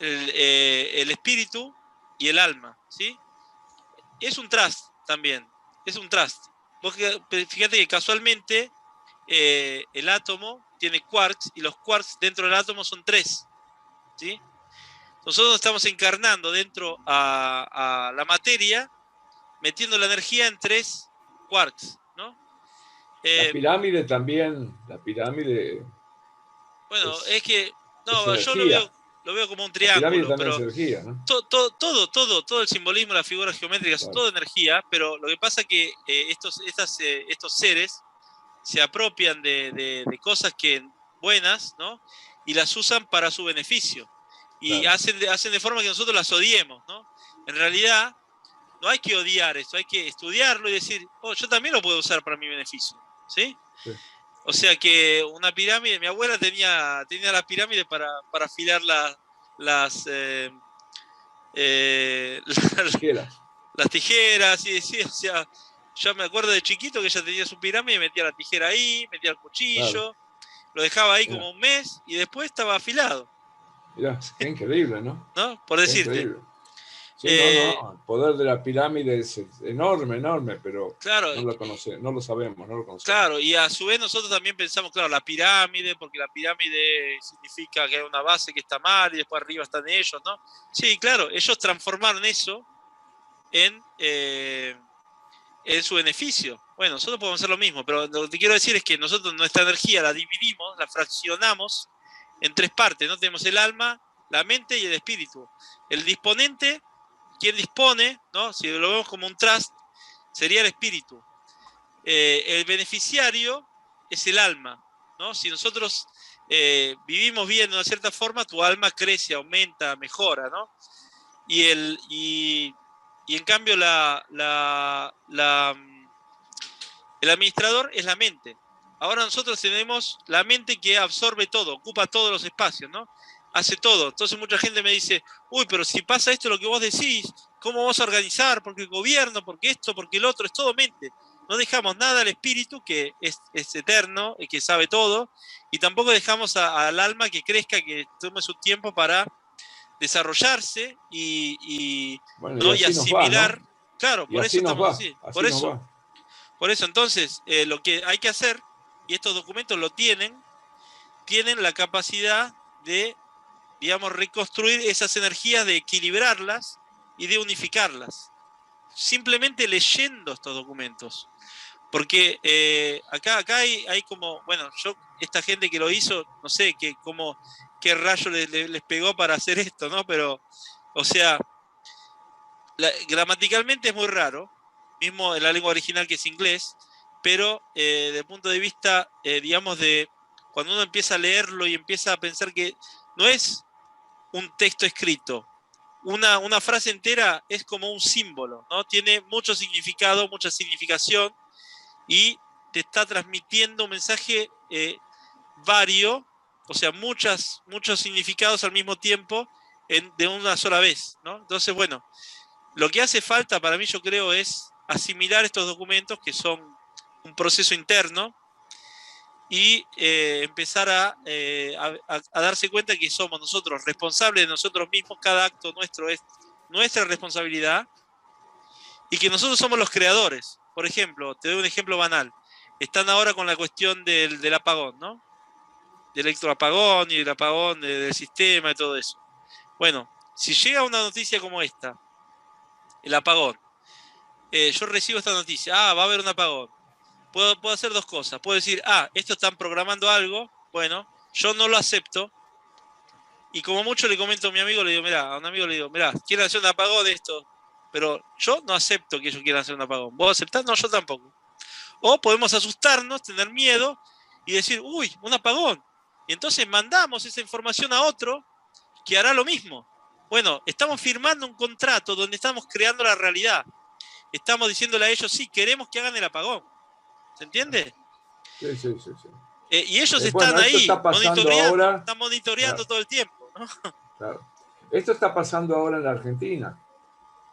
B: el espíritu y el alma, ¿sí? Es un trust también, es un trust. Vos fíjate que casualmente el átomo tiene quarks y los quarks dentro del átomo son 3, ¿sí? Nosotros estamos encarnando dentro a la materia, metiendo la energía en 3 quarks, ¿no?
A: La pirámide también, la pirámide
B: Bueno, es que,
A: es
B: no, yo
A: energía.
B: lo veo como un
A: La pirámide
B: triángulo,
A: también es
B: pero
A: energía, ¿no?
B: todo el simbolismo, las figuras geométricas,
A: Claro.
B: todo energía, pero lo que pasa es que estos seres se apropian de cosas que buenas, ¿no? Y las usan para su beneficio. Y
A: Claro.
B: hacen de forma que nosotros las odiemos, ¿no? En realidad, no hay que odiar esto, hay que estudiarlo y decir, oh, yo también lo puedo usar para mi beneficio, ¿sí?
A: Sí.
B: O sea que una pirámide, mi abuela tenía la pirámide para afilar las,
A: Tijeras.
B: las tijeras, y decía, o sea, yo me acuerdo de chiquito que ella tenía su pirámide, metía la tijera ahí, metía el
A: Claro.
B: cuchillo, lo dejaba ahí
A: Mira,
B: como un mes y después estaba afilado,
A: mira, qué increíble, ¿no?
B: ¿no? Por
A: Qué
B: decirte.
A: increíble. Sí, no,
B: Eh,
A: no, el poder de la pirámide es enorme, enorme, pero
B: claro,
A: no lo conocemos, no lo sabemos, no lo conocemos.
B: claro, y a su vez nosotros también pensamos, claro, la pirámide, porque la pirámide significa que hay una base que está mal y después arriba están ellos, ¿no? Sí, claro, ellos transformaron eso en su beneficio. Bueno, nosotros podemos hacer lo mismo, pero lo que quiero decir es que nosotros nuestra energía la dividimos, la fraccionamos en 3 partes, ¿no? Tenemos el alma, la mente y el espíritu. El disponente, quien dispone, ¿no? Si lo vemos como un trust, sería el espíritu. El beneficiario es el alma, ¿no? Si nosotros vivimos bien de una cierta forma, tu alma crece, aumenta, mejora, ¿no? Y en cambio el administrador es la mente. Ahora nosotros tenemos la mente que absorbe todo, ocupa todos los espacios, ¿no? Hace todo. Entonces mucha gente me dice, uy, pero si pasa esto lo que vos decís, ¿cómo vas a organizar? Porque el gobierno, porque esto, porque el otro, es todo mente. No dejamos nada al espíritu, que es eterno y que sabe todo, y tampoco dejamos al alma que crezca, que tome su tiempo para desarrollarse
A: Bueno, y
B: ¿no? Y
A: así nos va, ¿no?
B: asimilar. Claro,
A: Y
B: por eso
A: así nos
B: estamos
A: va,
B: así.
A: así nos va.
B: Por eso entonces, lo que hay que hacer, y estos documentos lo tienen la capacidad de, digamos, reconstruir esas energías, de equilibrarlas y de unificarlas. Simplemente leyendo estos documentos. Porque acá hay como, bueno, esta gente que lo hizo, no sé qué rayo les pegó para hacer esto, ¿no? Pero, o sea, gramaticalmente es muy raro, mismo en la lengua original que es inglés, pero desde el punto de vista, digamos, de cuando uno empieza a leerlo y empieza a pensar que no es un texto escrito, una frase entera es como un símbolo, ¿no? Tiene mucho significado, mucha significación y te está transmitiendo un mensaje vario, o sea, muchos significados al mismo tiempo de una sola vez, ¿no? Entonces, bueno, lo que hace falta para mí, yo creo, es asimilar estos documentos que son un proceso interno y empezar a darse cuenta que somos nosotros responsables de nosotros mismos, cada acto nuestro es nuestra responsabilidad y que nosotros somos los creadores. Por ejemplo, te doy un ejemplo banal. Están ahora con la cuestión del apagón, ¿no? Del electroapagón y el apagón del sistema y todo eso. Bueno, si llega una noticia como esta, el apagón, yo recibo esta noticia, va a haber un apagón. Puedo hacer 2 cosas. Puedo decir, esto están programando algo, bueno, yo no lo acepto. Y como mucho le comento a mi amigo, le digo, mirá, a un amigo le digo, mirá, quieren hacer un apagón de esto, pero yo no acepto que ellos quieran hacer un apagón. ¿Vos aceptás? No, yo tampoco. O podemos asustarnos, tener miedo y decir, uy, un apagón. Y entonces mandamos esa información a otro que hará lo mismo. Bueno, estamos firmando un contrato donde estamos creando la realidad. Estamos diciéndole a ellos, sí, queremos que hagan el apagón. ¿Se entiende?
A: Sí, sí, sí, sí.
B: Y ellos
A: Bueno,
B: están
A: esto
B: ahí,
A: está pasando
B: monitoreando,
A: ahora.
B: están monitoreando
A: Claro,
B: todo el tiempo, ¿no?
A: claro. Esto está pasando ahora en la Argentina.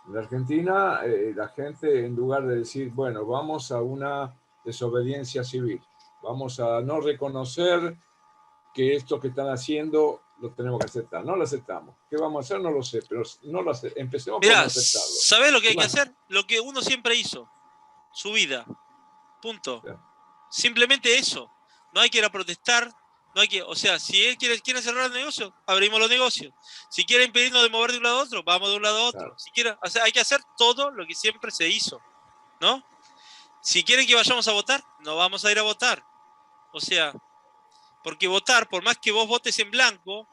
A: En la Argentina, la gente, en lugar de decir, bueno, vamos a una desobediencia civil, vamos a no reconocer que esto que están haciendo lo tenemos que aceptar. No lo aceptamos. ¿Qué vamos a hacer? No lo sé, pero no lo empecemos por no
B: Mirá,
A: aceptarlo.
B: ¿sabés lo que
A: Y
B: hay que
A: bueno,
B: hacer? Lo que uno siempre hizo, su vida, punto.
A: ya,
B: Simplemente eso. No hay que ir a protestar, no hay que, o sea, si él quiere cerrar el negocio, abrimos los negocios. Si quiere impedirnos de mover de un lado a otro, vamos de un lado a otro.
A: claro.
B: Si quiere, o sea, hay que hacer todo lo que siempre se hizo, ¿no? Si quieren que vayamos a votar, no vamos a ir a votar. O sea, porque votar, por más que vos votes en blanco,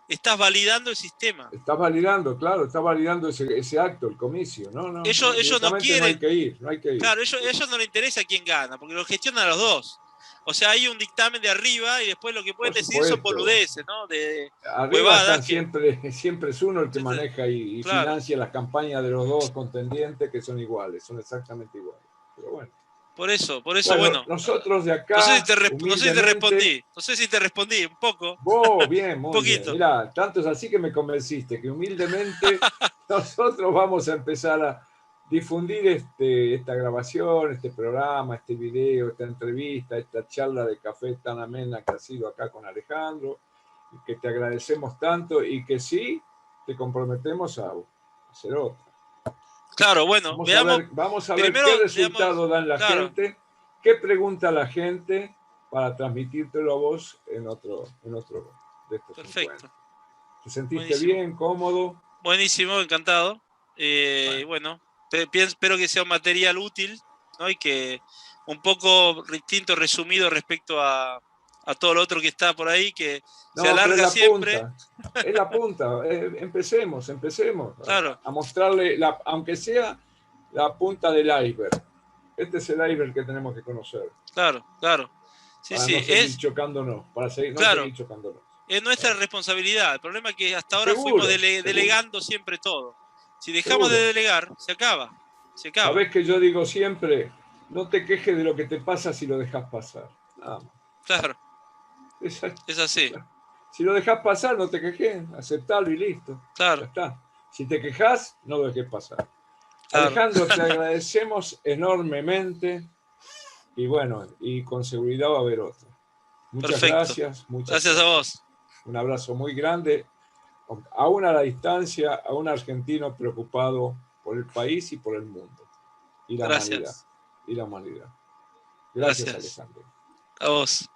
B: estás validando el sistema.
A: Estás validando, claro, estás validando ese acto, el comicio. No,
B: Ellos no
A: directamente no hay
B: quieren,
A: que ir, no hay que ir.
B: claro, ellos no les interesa quién gana, porque lo gestionan los dos. O sea, hay un dictamen de arriba y después lo que pueden
A: Por
B: decidir son
A: supuesto.
B: boludeces, ¿no? De
A: Arriba
B: huevadas
A: están
B: que...
A: siempre es uno el que maneja y
B: Claro,
A: financia las campañas de los dos contendientes que son iguales, son exactamente iguales. Pero bueno.
B: por eso,
A: Bueno,
B: bueno.
A: nosotros de
B: No sé si
A: acá,
B: no sé si te
A: humildemente,
B: respondí, no sé si te respondí un poco,
A: vos, bien,
B: un
A: muy bien.
B: poquito.
A: Mirá, tanto es así que me convenciste, que humildemente nosotros vamos a empezar a difundir esta grabación, este programa, este video, esta entrevista, esta charla de café tan amena que ha sido acá con Alejandro, y que te agradecemos tanto y que sí te comprometemos a hacer otra.
B: Claro, bueno, veamos,
A: Vamos a ver
B: primero,
A: qué
B: veamos,
A: resultado dan la
B: claro,
A: gente, qué pregunta la gente para transmitírtelo a vos en otro de estos
B: perfecto,
A: encuentros. ¿Te sentiste
B: buenísimo,
A: bien, cómodo?
B: buenísimo, encantado.
A: Bueno,
B: Bueno, espero que sea un material útil, ¿no? Y que un poco distinto, resumido respecto a todo lo otro que está por ahí, que se
A: no, pero
B: alarga siempre,
A: es la punta. Empecemos
B: claro,
A: a mostrarle, aunque sea la punta del iceberg. Este es el iceberg que tenemos que conocer
B: claro. Sí,
A: para no
B: sí,
A: seguir chocándonos, no
B: claro,
A: seguir chocándonos.
B: es nuestra responsabilidad. El problema es que hasta ahora fuimos
A: Seguro, seguro,
B: delegando siempre todo. Si dejamos de
A: seguro.
B: delegar, se acaba, se acaba.
A: Sabés que yo digo siempre, no te quejes de lo que te pasa si lo dejas pasar. Nada más.
B: Claro,
A: Esa-
B: es así,
A: claro. Si lo dejas pasar, no te quejes, aceptalo y listo. Ya
B: claro,
A: está. Si te quejas, no lo dejes pasar.
B: claro.
A: Alejandro, te agradecemos enormemente y bueno, y con seguridad va a haber otro. Muchas
B: Perfecto.
A: gracias, muchas
B: Gracias a
A: gracias.
B: vos.
A: Un abrazo muy grande, aún a la distancia, a un argentino preocupado por el país y por el mundo y la humanidad.
B: Gracias.
A: Y la humanidad. Gracias,
B: Gracias.
A: Alejandro.
B: A vos.